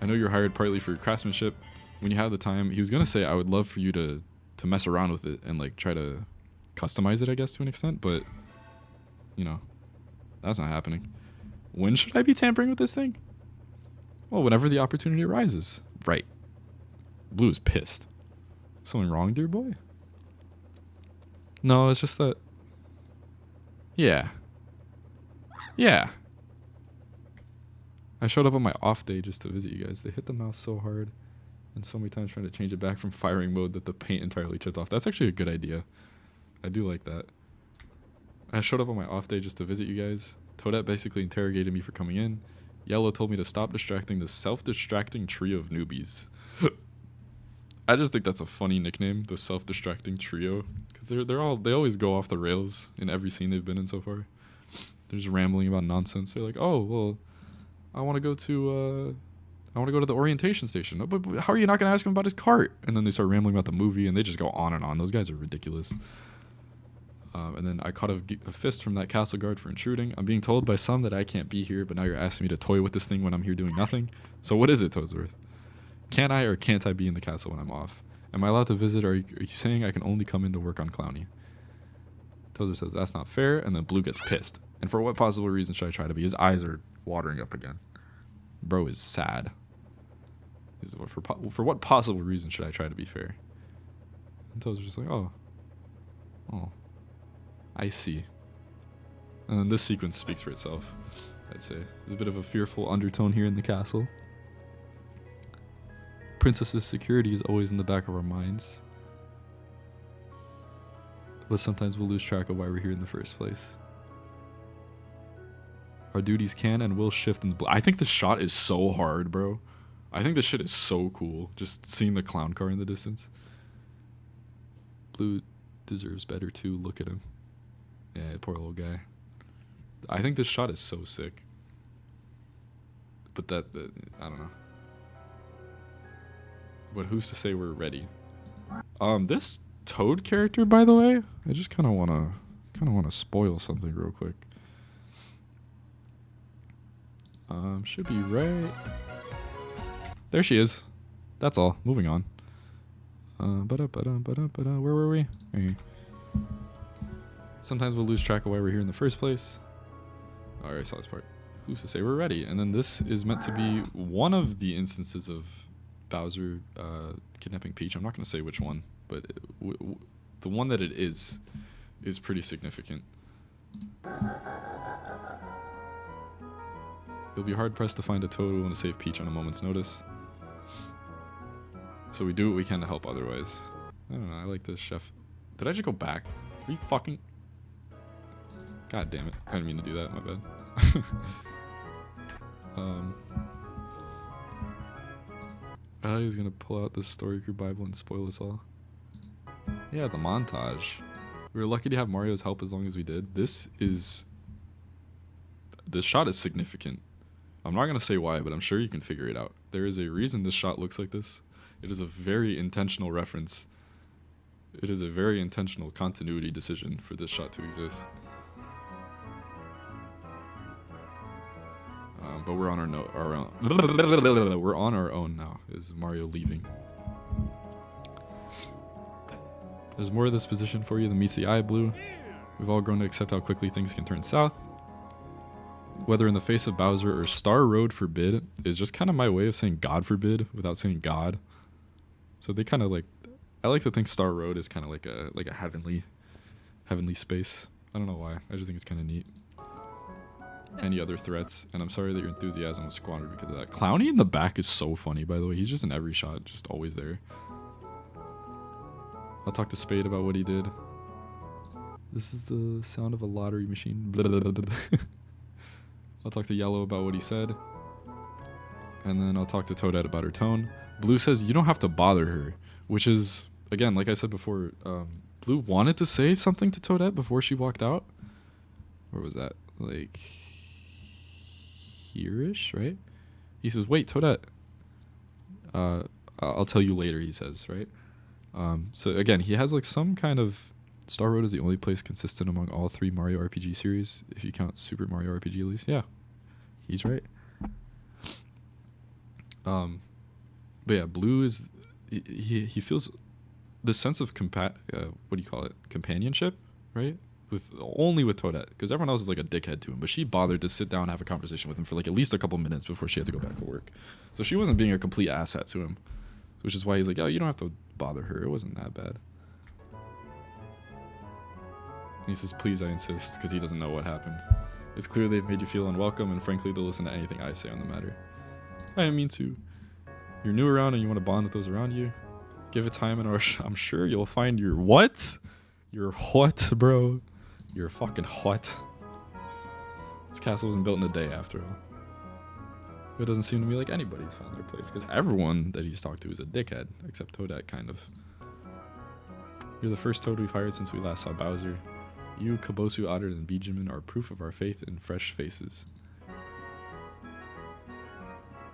I know you're hired partly for your craftsmanship. When you have the time, he was going to say, I would love for you to mess around with it and like try to customize it, I guess, to an extent, but you know, that's not happening. When should I be tampering with this thing? Well, whenever the opportunity arises. Right. Blue is pissed. Something wrong, dear boy? No, it's just that... Yeah. Yeah. I showed up on my off day just to visit you guys. They hit the mouse so hard and so many times trying to change it back from firing mode that the paint entirely chipped off. That's actually a good idea. I do like that. I showed up on my off day just to visit you guys. Toadette basically interrogated me for coming in. Yellow told me to stop distracting the self-distracting trio of newbies. I just think that's a funny nickname, the self-distracting trio, because they always go off the rails in every scene they've been in so far. They're just rambling about nonsense. They're like, oh well, I want to go to the orientation station. Oh, but how are you not going to ask him about his cart? And then they start rambling about the movie, and they just go on and on. Those guys are ridiculous. And then I caught a fist from that castle guard for intruding. I'm being told by some that I can't be here, but now you're asking me to toy with this thing when I'm here doing nothing. So what is it, Toadsworth? Can I or can't I be in the castle when I'm off? Am I allowed to visit, or are you saying I can only come in to work on Clowny? Toadsworth says, that's not fair, and then Blue gets pissed. And for what possible reason should I try to be? His eyes are watering up again. Bro is sad. For what possible reason should I try to be fair? And Toadsworth's just like, oh, I see. And then this sequence speaks for itself, I'd say. There's a bit of a fearful undertone here in the castle. Princess's security is always in the back of our minds. But sometimes we'll lose track of why we're here in the first place. Our duties can and will shift. I think the shot is so hard, bro. I think this shit is so cool. Just seeing the clown car in the distance. Blue deserves better too. Look at him. Yeah, poor little guy. I think this shot is so sick. But I don't know. But who's to say we're ready? This Toad character, by the way, I just kind of wanna spoil something real quick. Should be right. There she is. That's all. Moving on. Where were we? Right here. Sometimes we'll lose track of why we're here in the first place. Alright, I saw this part. Who's to say we're ready? And then this is meant to be one of the instances of Bowser kidnapping Peach. I'm not going to say which one, but the one that it is pretty significant. You'll be hard-pressed to find a Toad who will want to save Peach on a moment's notice. So we do what we can to help otherwise. I don't know, I like this, chef. Did I just go back? Are you fucking... God damn it. I didn't mean to do that, my bad. He's gonna pull out the Story Crew Bible and spoil us all. Yeah, the montage. We were lucky to have Mario's help as long as we did. This shot is significant. I'm not gonna say why, but I'm sure you can figure it out. There is a reason this shot looks like this. It is a very intentional reference. It is a very intentional continuity decision for this shot to exist. But we're on our own. We're on our own now. Is Mario leaving? There's more of this position for you than meets the eye, Blue. We've all grown to accept how quickly things can turn south. Whether in the face of Bowser or Star Road forbid is just kind of my way of saying God forbid without saying God. So they kind of like, I like to think Star Road is kind of like a heavenly space. I don't know why. I just think it's kind of neat. Any other threats, and I'm sorry that your enthusiasm was squandered because of that. Clowny in the back is so funny, by the way. He's just in every shot, just always there. I'll talk to Spade about what he did. This is the sound of a lottery machine. I'll talk to Yellow about what he said. And then I'll talk to Toadette about her tone. Blue says you don't have to bother her, which is, again, like I said before, Blue wanted to say something to Toadette before she walked out. Where was that? Like... here-ish, right? He says, wait, Toadette. I'll tell you later, he says, right? So again, he has like some kind of... Star Road is the only place consistent among all 3 Mario RPG series, if you count Super Mario RPG at least. Yeah, he's right. But yeah, Blue is... He feels this sense of what do you call it? Companionship, right? Only with Toadette, because everyone else is like a dickhead to him, but she bothered to sit down and have a conversation with him for like at least a couple minutes before she had to go back to work. So she wasn't being a complete asshat to him, which is why he's like, oh, you don't have to bother her, it wasn't that bad. And he says, please, I insist, because he doesn't know what happened. It's clear they've made you feel unwelcome, and frankly they'll listen to anything I say on the matter. I didn't mean to. You're new around and you want to bond with those around you. Give it time and I'm sure you'll find your what? Your what, bro? You're fucking hot. This castle wasn't built in a day, after all. It doesn't seem to me like anybody's found their place, because everyone that he's talked to is a dickhead, except Toadette, kind of. You're the first Toad we've hired since we last saw Bowser. You, Kabosu, Otter, and Benjamin are proof of our faith in fresh faces.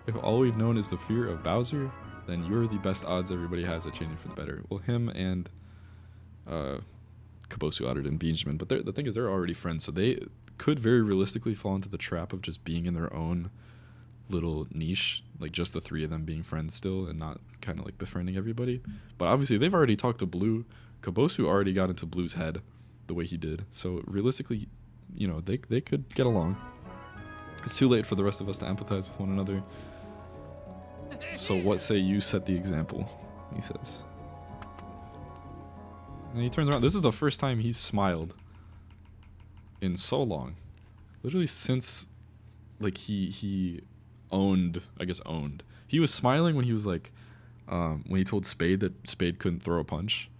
If all we've known is the fear of Bowser, then you're the best odds everybody has at changing for the better. Well, him and Kabosu, Otter, and Benjamin, but the thing is they're already friends, so they could very realistically fall into the trap of just being in their own little niche, like just the three of them being friends still and not kind of like befriending everybody. But obviously they've already talked to Blue. Kabosu already got into Blue's head the way he did, so realistically, you know, they could get along. It's too late for the rest of us to empathize with one another, so what say you set the example, he says. And he turns around. This is the first time he's smiled in so long, literally since like he owned, I guess owned. He was smiling when he was like, when he told Spade that Spade couldn't throw a punch.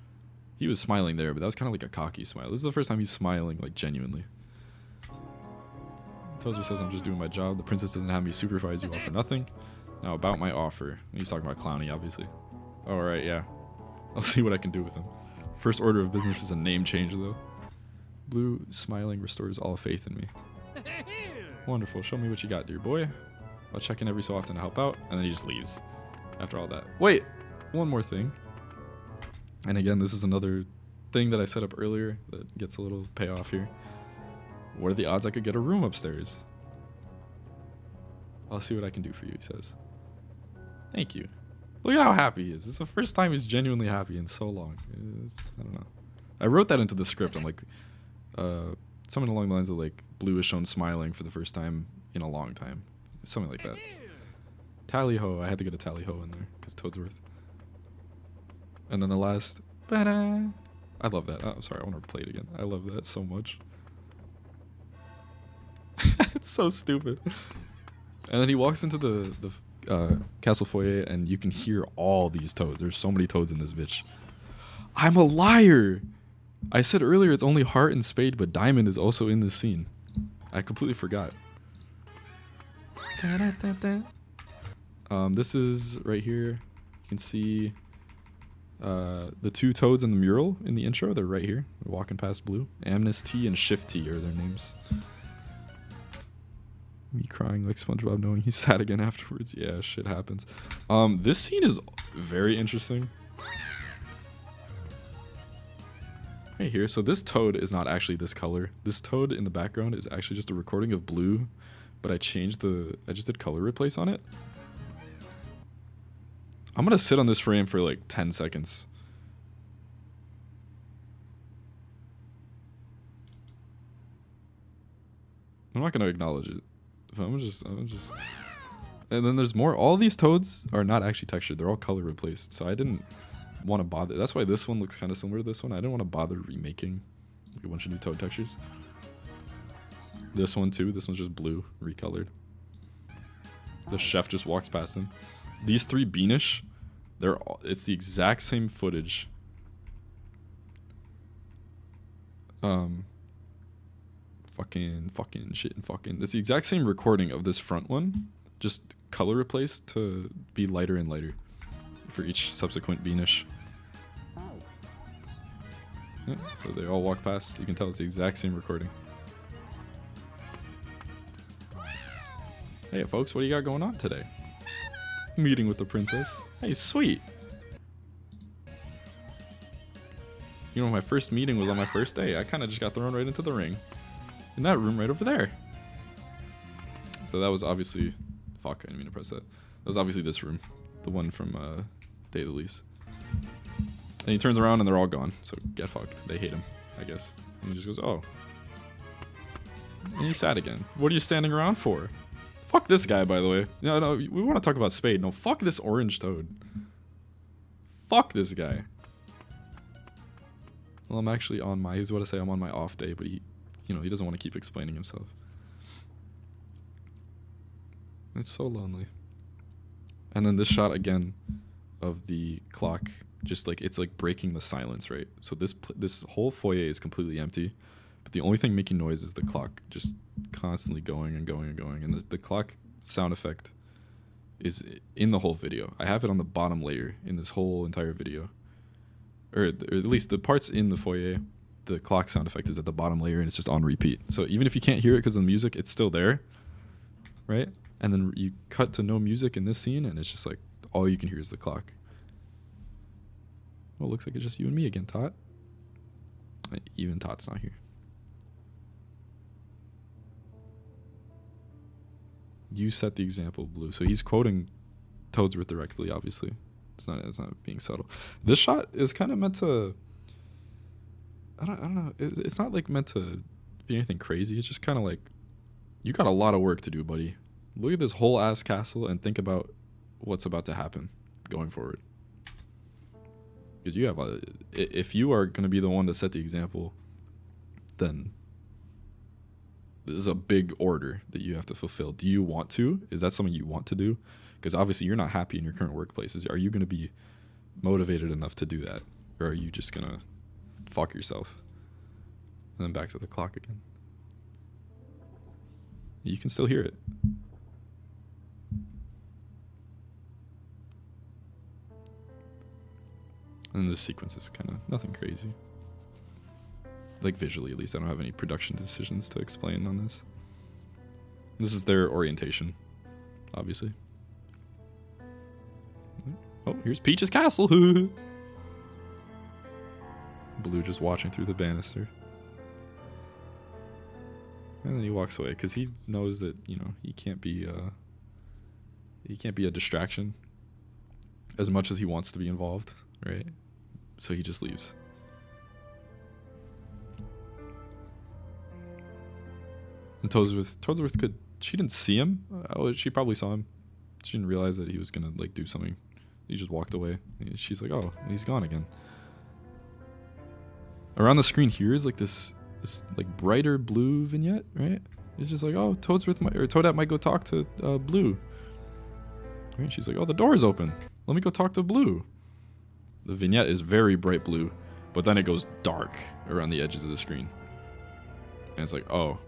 He was smiling there, but that was kind of like a cocky smile. This is the first time he's smiling like genuinely. Tozer says, I'm just doing my job. The princess doesn't have me supervise you all for nothing. Now about my offer. He's talking about Clowny, obviously. All right, yeah. I'll see what I can do with him. First order of business is a name change, though. Blue, smiling, restores all faith in me. Wonderful. Show me what you got, dear boy. I'll check in every so often to help out, and then he just leaves after all that. Wait, one more thing. And again, this is another thing that I set up earlier that gets a little payoff here. What are the odds I could get a room upstairs? I'll see what I can do for you, he says. Thank you. Look at how happy he is. It's the first time he's genuinely happy in so long. I don't know. I wrote that into the script. I'm like, something along the lines of like, Blue is shown smiling for the first time in a long time. Something like that. Tally-ho. I had to get a tally-ho in there because Toadsworth. And then the last, ba-da. I love that. Oh, sorry, I want to play it again. I love that so much. It's so stupid. And then he walks into the castle foyer, and you can hear all these toads. There's so many toads in this bitch. I'm a liar. I said earlier it's only Heart and Spade, but Diamond is also in this scene. I completely forgot. This is right here. You can see the two toads in the mural in the intro. They're right here. They're walking past Blue. Amnesty and Shifty are their names. Me crying like SpongeBob knowing he's sad again afterwards. Yeah, shit happens. This scene is very interesting. Right here. So this toad is not actually this color. This toad in the background is actually just a recording of Blue, but I just did color replace on it. I'm gonna sit on this frame for like 10 seconds. I'm not gonna acknowledge it. I'm just. And then there's more. All these toads are not actually textured. They're all color replaced. So I didn't want to bother. That's why this one looks kind of similar to this one. I didn't want to bother remaking a bunch of new toad textures. This one too. This one's just blue, recolored. The chef just walks past him. These three Beanish, it's the exact same footage. Fucking shit and fucking. It's the exact same recording of this front one, just color replaced to be lighter and lighter for each subsequent Beanish. Yeah, so they all walk past. You can tell it's the exact same recording. Hey folks, what do you got going on today? Meeting with the princess. Hey, sweet. You know, my first meeting was on my first day. I kind of just got thrown right into the ring. In that room right over there. So that was obviously... Fuck, I didn't mean to press that. That was obviously this room. The one from Day of the Lease. And he turns around and they're all gone. So get fucked. They hate him, I guess. And he just goes, oh. And he's sad again. What are you standing around for? Fuck this guy, by the way. No, we want to talk about Spade. No, fuck this orange toad. Fuck this guy. Well, I'm actually on my... He was about to say I'm on my off day, but he... You know, he doesn't want to keep explaining himself. It's so lonely. And then this shot again of the clock, just like it's like breaking the silence, right? So this whole foyer is completely empty, but the only thing making noise is the clock, just constantly going and going and going. And the clock sound effect is in the whole video. I have it on the bottom layer in this whole entire video. Or at least the parts in the foyer, the clock sound effect is at the bottom layer and it's just on repeat. So even if you can't hear it because of the music, it's still there, right? And then you cut to no music in this scene and it's just like all you can hear is the clock. Well, it looks like it's just you and me again, Tot. Even Tot's not here. You set the example, Blue. So he's quoting Toadsworth directly, obviously. It's not being subtle. This shot is kind of meant to... I don't know. It's not like meant to be anything crazy. It's just kind of like, you got a lot of work to do, buddy. Look at this whole ass castle and think about what's about to happen going forward. Because you have if you are going to be the one to set the example, then this is a big order that you have to fulfill. Do you want to? Is that something you want to do? Because obviously you're not happy in your current workplaces. Are you going to be motivated enough to do that? Or are you just going to fuck yourself? And then back to the clock again. You can still hear it. And this sequence is kind of nothing crazy. Like visually, at least. I don't have any production decisions to explain on this. This is their orientation, obviously. Oh, here's Peach's castle. Blue just watching through the banister. And then he walks away because he knows that, you know, he can't be a distraction as much as he wants to be involved, right? So he just leaves. And Toadsworth could... She didn't see him. Oh, she probably saw him. She didn't realize that he was going to, like, do something. He just walked away. She's like, oh, he's gone again. Around the screen here is, like, this like, brighter blue vignette, right? It's just like, oh, Toadette might go talk to Blue. Right? She's like, oh, the door's open. Let me go talk to Blue. The vignette is very bright blue, but then it goes dark around the edges of the screen. And it's like, oh,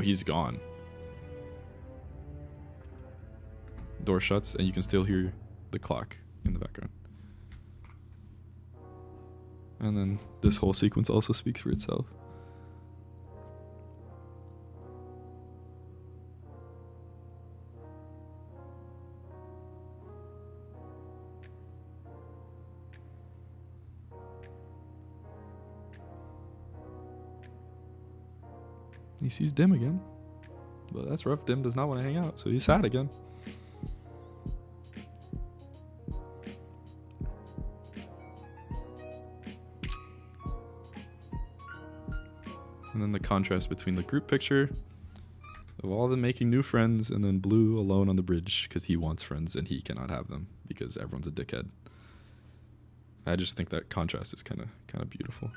he's gone. Door shuts, and you can still hear the clock in the background. And then this whole sequence also speaks for itself. He sees Dim again. But that's rough. Dim does not want to hang out, so he's sad again. And then the contrast between the group picture of all them making new friends and then Blue alone on the bridge because he wants friends and he cannot have them because everyone's a dickhead. I just think that contrast is kind of beautiful.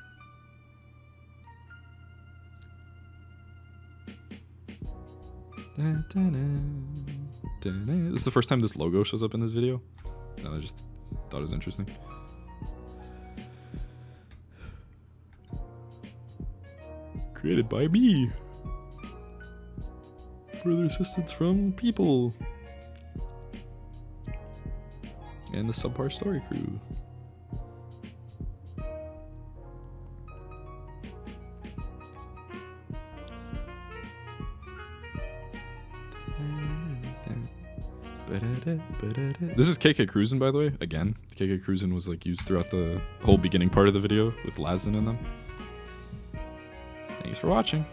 This is the first time this logo shows up in this video, and I just thought it was interesting. Created by me. Further assistance from people. And the Subpar Story crew. This is KK Cruisin', by the way. Again, KK Cruisin' was like used throughout the whole beginning part of the video with Lazen in them. Thanks for watching.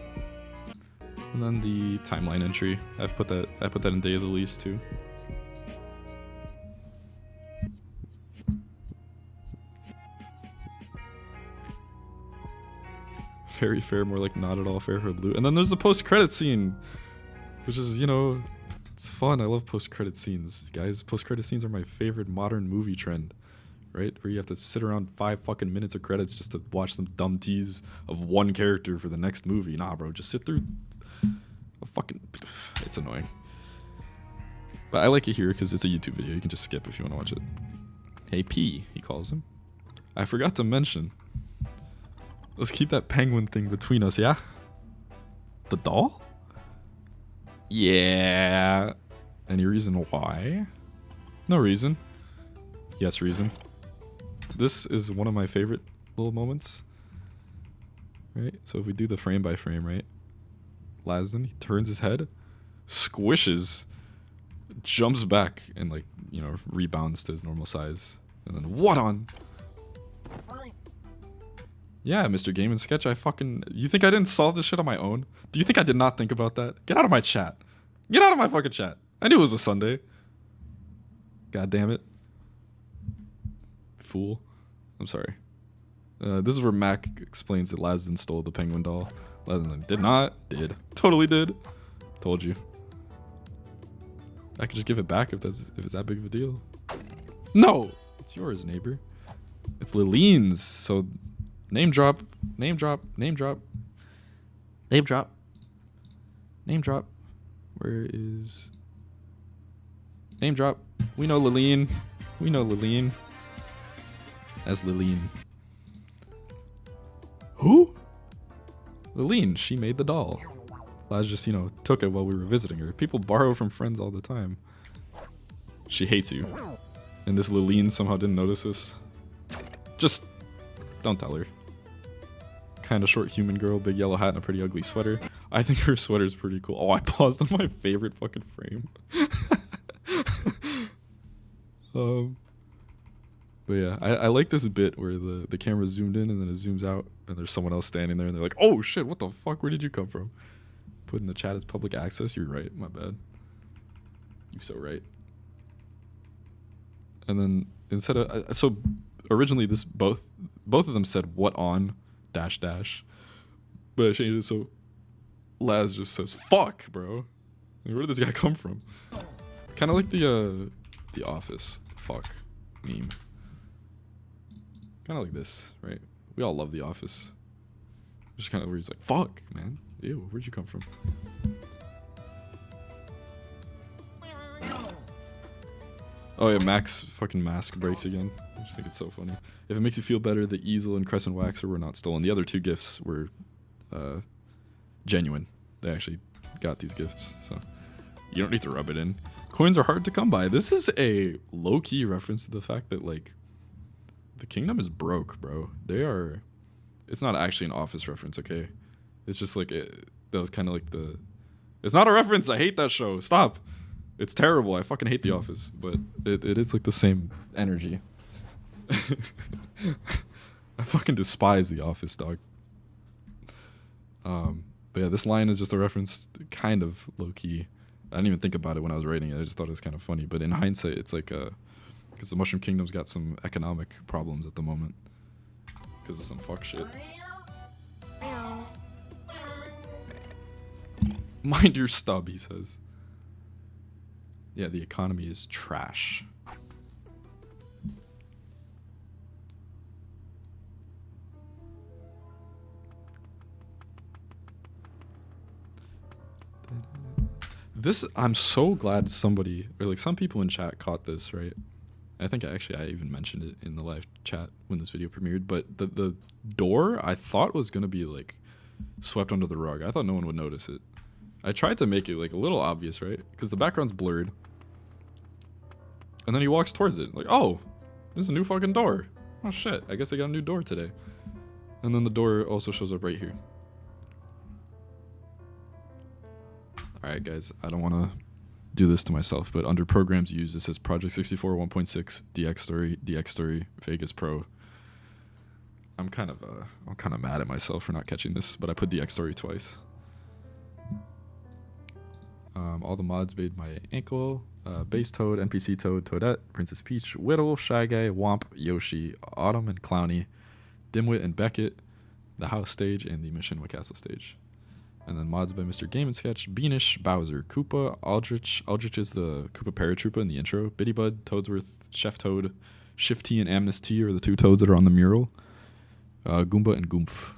And then the timeline entry. I put that in day of the lease too. Very fair, more like not at all fair for Blue. And then there's the post-credit scene, which is, you know, it's fun. I love post-credit scenes, guys. Post-credit scenes are my favorite modern movie trend, right? Where you have to sit around 5 fucking minutes of credits just to watch some dumb tease of one character for the next movie. Nah, bro, just sit through a fucking... It's annoying. But I like it here because it's a YouTube video. You can just skip if you want to watch it. Hey, P, he calls him. I forgot to mention. Let's keep that penguin thing between us, yeah? The doll? Yeah. Any reason why? No reason. Yes, reason. This is one of my favorite little moments. Right? So if we do the frame by frame, right? Lasden, he turns his head, squishes, jumps back, and like, you know, rebounds to his normal size. And then what on? Yeah, Mr. Game and Sketch, you think I didn't solve this shit on my own? Do you think I did not think about that? Get out of my chat. Get out of my fucking chat. I knew it was a Sunday. God damn it. Fool. I'm sorry. This is where Mac explains that Lasden stole the penguin doll. Lasden did not. Did. Totally did. Told you. I could just give it back if it's that big of a deal. No! It's yours, neighbor. It's Lillian's, so name drop, name drop, name drop. Name drop. Name drop. Where is... Name drop. We know Lillian. We know Lillian. As Lillian. Who? Lillian, she made the doll. Laz just, you know, took it while we were visiting her. People borrow from friends all the time. She hates you. And this Lillian somehow didn't notice this. Just don't tell her. Kind of short human girl, big yellow hat and a pretty ugly sweater. I think her sweater's pretty cool. Oh, I paused on my favorite fucking frame. But yeah, I like this bit where the camera zoomed in and then it zooms out and there's someone else standing there and they're like, oh shit, what the fuck? Where did you come from? Put in the chat as public access. You're right. My bad. You're so right. And then instead of... So originally this both of them said what on dash dash. But I changed it so Laz just says fuck, bro. Like, where did this guy come from? Kind of like the Office fuck meme. Kind of like this, right? We all love The Office. Just kind of where he's like, fuck, man. Ew, where'd you come from? Oh yeah, Mac's fucking mask breaks again. I just think it's so funny. If it makes you feel better, the easel and crescent waxer were not stolen. The other two gifts were genuine. They actually got these gifts, so you don't need to rub it in. Coins are hard to come by. This is a low-key reference to the fact that, like, the kingdom is broke, bro. They are... It's not actually an Office reference, okay? It's just like... that was kind of like the... It's not a reference! I hate that show! Stop! It's terrible. I fucking hate The Office. But it is like the same energy. I fucking despise The Office, dog. But yeah, this line is just a reference, kind of low-key. I didn't even think about it when I was writing it. I just thought it was kind of funny. But in hindsight, it's like... Because the Mushroom Kingdom's got some economic problems at the moment. Because of some fuck shit. Mind your stub, he says. Yeah, the economy is trash. This, I'm so glad somebody, or like some people in chat caught this, right? I think I even mentioned it in the live chat when this video premiered, but the door I thought was going to be like swept under the rug. I thought no one would notice it. I tried to make it like a little obvious, right? Because the background's blurred. And then he walks towards it like, oh, there's a new fucking door. Oh shit, I guess I got a new door today. And then the door also shows up right here. Alright guys, I don't want to do this to myself, but under programs used, it says Project 64 1.6 DX Story Vegas Pro. I'm kind of mad at myself for not catching this, but I put DX Story twice. All the mods made by Ankle, Base Toad, NPC Toad, Toadette, Princess Peach, Whittle, Shy Guy, Womp, Yoshi, Autumn and Clowny, Dimwit and Beckett, the house stage, and the Mission with Castle stage. And then mods by Mr. Game & Sketch, Beanish, Bowser, Koopa, Aldrich. Aldrich is the Koopa Paratroopa in the intro. Biddybud, Toadsworth, Chef Toad, Shifty and Amnesty are the two toads that are on the mural. Goomba and Goomph.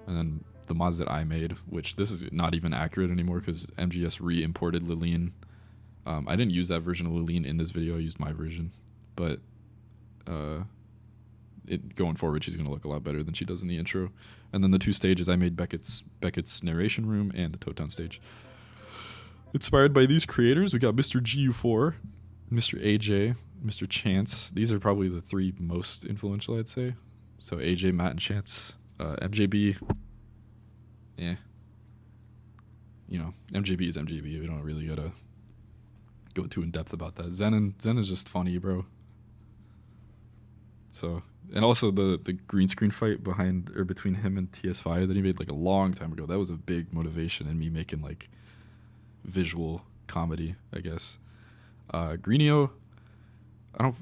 And then the mods that I made, which this is not even accurate anymore because MGS re-imported Lillian. I didn't use that version of Lillian in this video. I used my version. But going forward, she's going to look a lot better than she does in the intro. And then the two stages, I made Beckett's narration room and the Toad Town stage. Inspired by these creators, we got Mr. GU4, Mr. AJ, Mr. Chance. These are probably the three most influential, I'd say. So AJ, Matt, and Chance. MJB, yeah. You know, MJB is MJB. We don't really gotta go too in depth about that. Zen is just funny, bro. So, and also the green screen fight behind or between him and TS5 that he made like a long time ago. That was a big motivation in me making like visual comedy, I guess. Greenio, I don't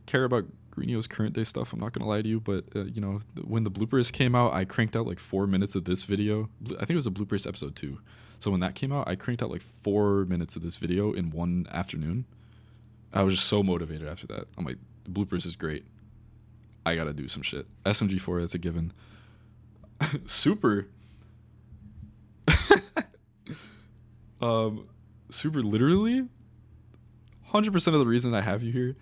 care about Greenio's current day stuff, I'm not gonna lie to you, but you know, when the bloopers came out, I cranked out like 4 minutes of this video. I think it was a bloopers episode 2. So when that came out, I cranked out like 4 minutes of this video in one afternoon. I was just so motivated after that. I'm like, the bloopers is great. I gotta do some shit. SMG4, that's a given. Super. Super literally, 100% of the reason I have you here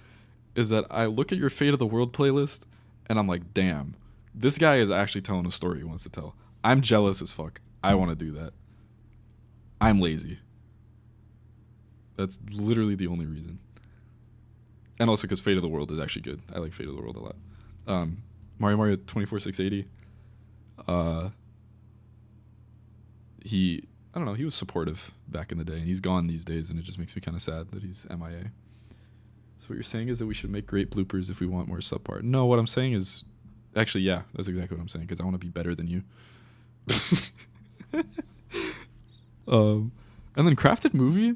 is that I look at your Fate of the World playlist and I'm like, damn, this guy is actually telling a story he wants to tell. I'm jealous as fuck. I want to do that. I'm lazy. That's literally the only reason. And also because Fate of the World is actually good. I like Fate of the World a lot. Mario 24680. I don't know, he was supportive back in the day, and he's gone these days, and it just makes me kind of sad that he's MIA. So what you're saying is that we should make great bloopers if we want more subpar. No, what I'm saying is, actually, yeah, that's exactly what I'm saying, because I want to be better than you. And then Crafted Movie.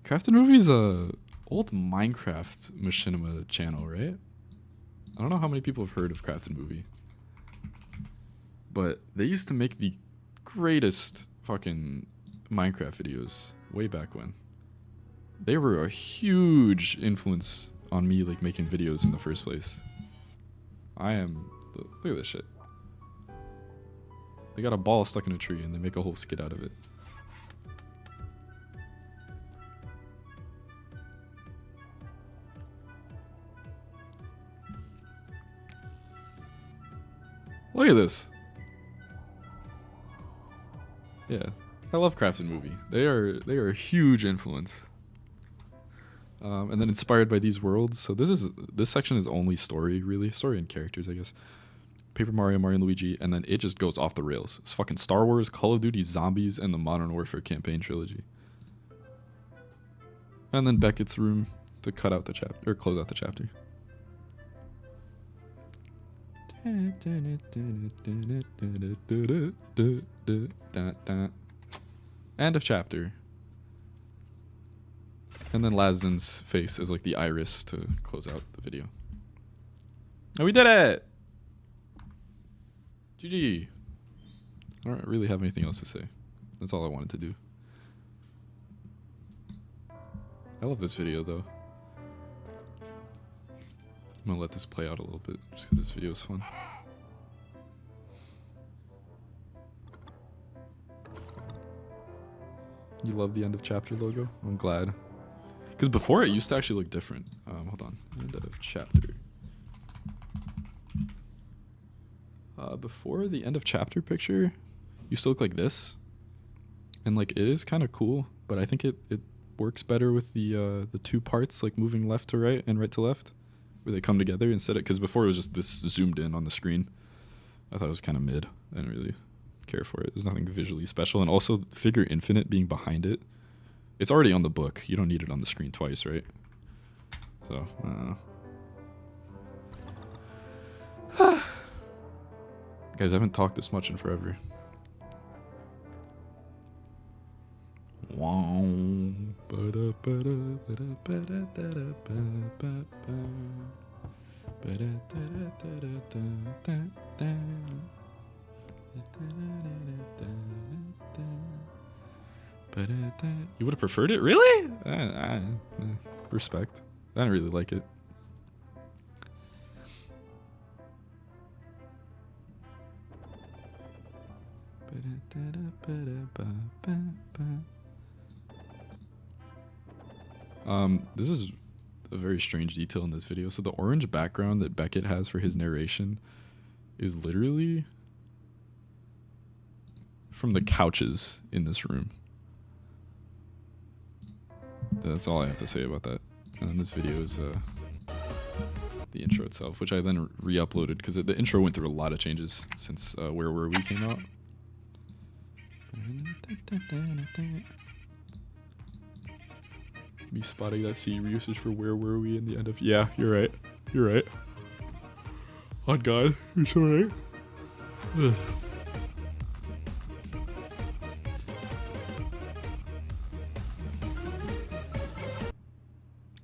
Crafted Movie is a old Minecraft machinima channel, right? I don't know how many people have heard of Crafted Movie, but they used to make the greatest fucking Minecraft videos way back when. They were a huge influence on me, like, making videos in the first place. Look at this shit. They got a ball stuck in a tree and they make a whole skit out of it. Look at this. Yeah, I love Crafted Movie. They are a huge influence. And then inspired by these worlds. So this section is only story, really. Story and characters, I guess. Paper Mario, Mario and Luigi, and then it just goes off the rails. It's fucking Star Wars, Call of Duty, Zombies, and the Modern Warfare campaign trilogy. And then Beckett's room to cut out the chapter, or close out the chapter. End of chapter. And then Lasden's face is like the iris to close out the video. Oh, we did it! GG. I don't really have anything else to say. That's all I wanted to do. I love this video though. I'm gonna let this play out a little bit just because this video is fun. You love the end of chapter logo? I'm glad. Because before it used to actually look different. Hold on. End of chapter. Before the end of chapter picture used to look like this. And like it is kind of cool, but I think it works better with the two parts like moving left to right and right to left, where they come together instead of, because before it was just this zoomed in on the screen. I thought it was kind of mid. I didn't really care for it. There's nothing visually special, and also Figure Infinite being behind it. It's already on the book. You don't need it on the screen twice, right? So, I don't know. Guys, I haven't talked this much in forever. You would have preferred it? Really? Respect. I didn't really like it. This is a very strange detail in this video. So the orange background that Beckett has for his narration is literally from the couches in this room. That's all I have to say about that. And then this video is the intro itself, which I then re-uploaded because the intro went through a lot of changes since Where Were We came out. Me spotting that C usage for Where Were We in the end of... Yeah, you're right. You're right. On God, you're so right. Ugh.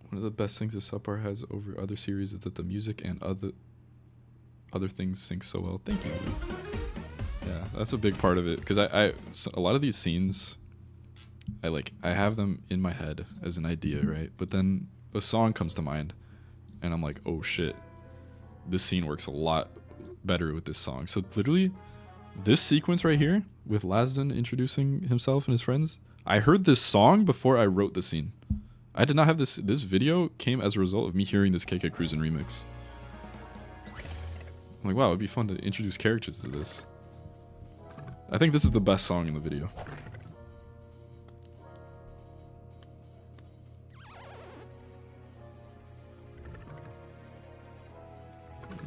One of the best things that SUBPAR has over other series is that the music and other things sync so well. Thank you. Yeah, that's a big part of it because so a lot of these scenes, I have them in my head as an idea, right? But then a song comes to mind, and I'm like, oh shit, this scene works a lot better with this song. So literally, this sequence right here with Lazdan introducing himself and his friends, I heard this song before I wrote the scene. I did not have this. This video came as a result of me hearing this KK Cruisin' remix. I'm like, wow, it'd be fun to introduce characters to this. I think this is the best song in the video.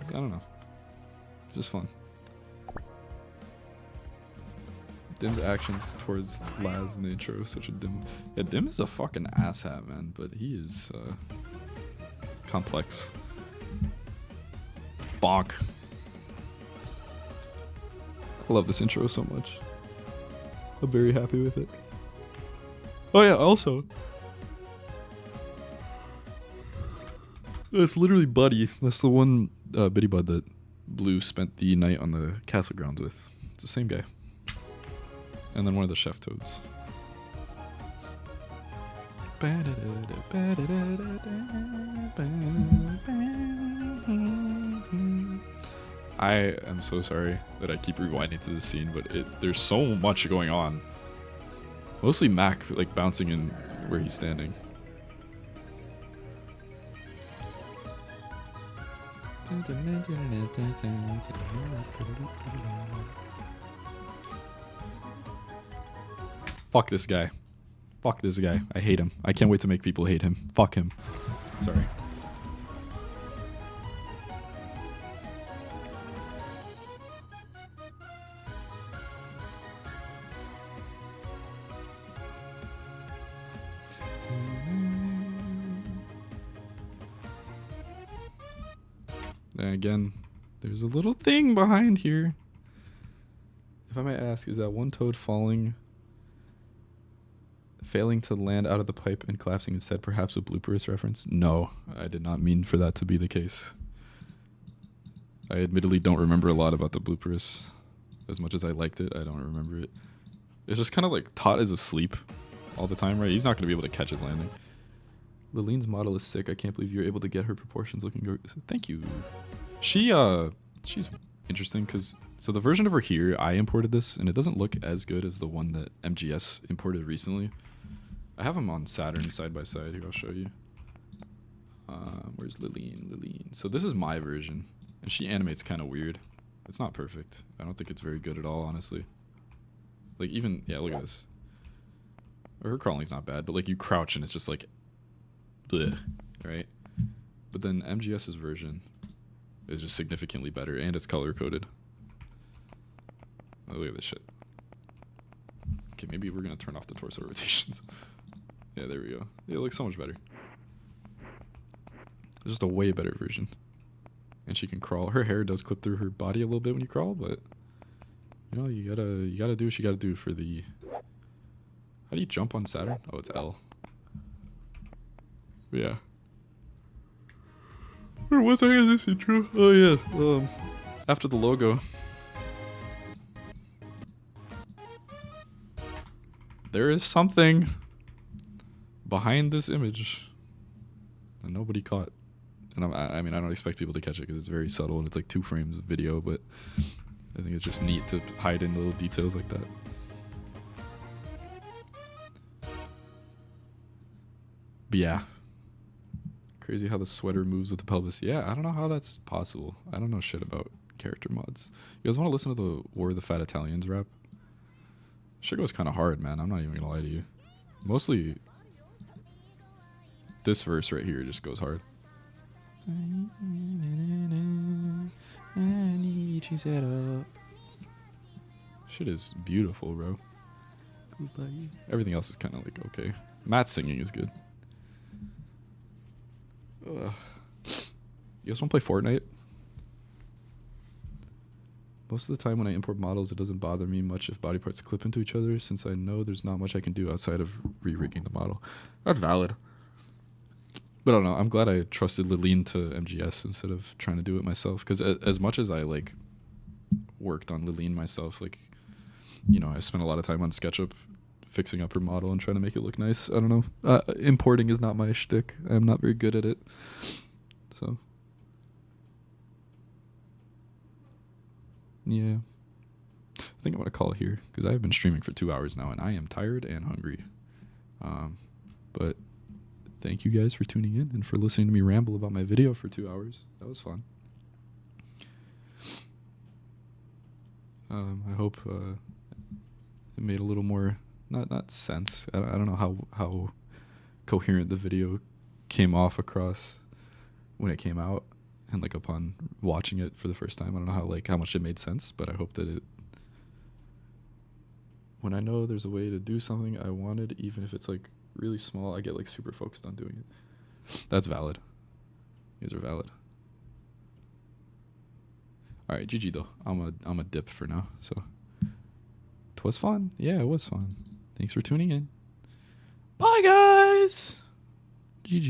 I don't know. It's just fun. Dim's actions towards Laz in the intro is such a Dim. Yeah, Dim is a fucking asshat, man, but he is complex. Bonk. I love this intro so much. I'm very happy with it. Oh yeah, also. That's literally Buddy. That's the one Biddy Bud that Blue spent the night on the castle grounds with. It's the same guy. And then one of the chef toads. I am so sorry that I keep rewinding to this scene, but there's so much going on. Mostly Mac like bouncing in where he's standing. Fuck this guy. Fuck this guy. I hate him. I can't wait to make people hate him. Fuck him. Sorry. And again, there's a little thing behind here. If I might ask, is that one toad failing to land out of the pipe and collapsing instead perhaps a blooperist reference? No, I did not mean for that to be the case. I admittedly don't remember a lot about the blooperist. As much as I liked it, I don't remember it. It's just kind of like Tot is asleep all the time, right? He's not going to be able to catch his landing. Liline's model is sick. I can't believe you're able to get her proportions looking good. Thank you. She's interesting because so the version of her here, I imported this and it doesn't look as good as the one that MGS imported recently. I have them on Saturn side by side. Here, I'll show you. Where's Liline? So this is my version, and she animates kind of weird. It's not perfect. I don't think it's very good at all, honestly. Like even, yeah, look at this. Her crawling's not bad, but like you crouch and it's just like, bleh, right? But then MGS's version is just significantly better, and it's color coded. Oh, look at this shit. Okay, maybe we're gonna turn off the torso rotations. Yeah, there we go. Yeah, it looks so much better. It's just a way better version. And she can crawl. Her hair does clip through her body a little bit when you crawl, but you know, you gotta do what you gotta do for the. How do you jump on Saturn? Oh, it's L. Yeah. What's this intro? Oh yeah. After the logo. There is something behind this image that nobody caught. And I mean, I don't expect people to catch it because it's very subtle and it's like 2 frames of video, but I think it's just neat to hide in little details like that. But yeah. Crazy how the sweater moves with the pelvis. Yeah, I don't know how that's possible. I don't know shit about character mods. You guys want to listen to the War of the Fat Italians rap? Shit goes kind of hard, man. I'm not even gonna lie to you. Mostly this verse right here just goes hard. Shit is beautiful, bro. Everything else is kind of like okay. Matt's singing is good. You guys want to play Fortnite? Most of the time when I import models, it doesn't bother me much if body parts clip into each other, since I know there's not much I can do outside of re-rigging the model. That's valid. But I don't know. I'm glad I trusted Lileen to MGS instead of trying to do it myself. Because as much as I like worked on Lileen myself, like, you know, I spent a lot of time on SketchUp fixing up her model and trying to make it look nice. I don't know. Importing is not my shtick. I'm not very good at it. So, yeah. I think I'm going to call it here because I've been streaming for 2 hours now and I am tired and hungry. But thank you guys for tuning in and for listening to me ramble about my video for 2 hours. That was fun. I hope it made a little more not sense. I don't know how coherent the video came off across when it came out and like upon watching it for the first time. I don't know how much it made sense, but I hope that it. When I know there's a way to do something I wanted, even if it's like really small, I get like super focused on doing it. That's valid. These are valid. All right, GG though. I'm a dip for now. So it was fun. Yeah, it was fun. Thanks for tuning in. Bye guys. GG.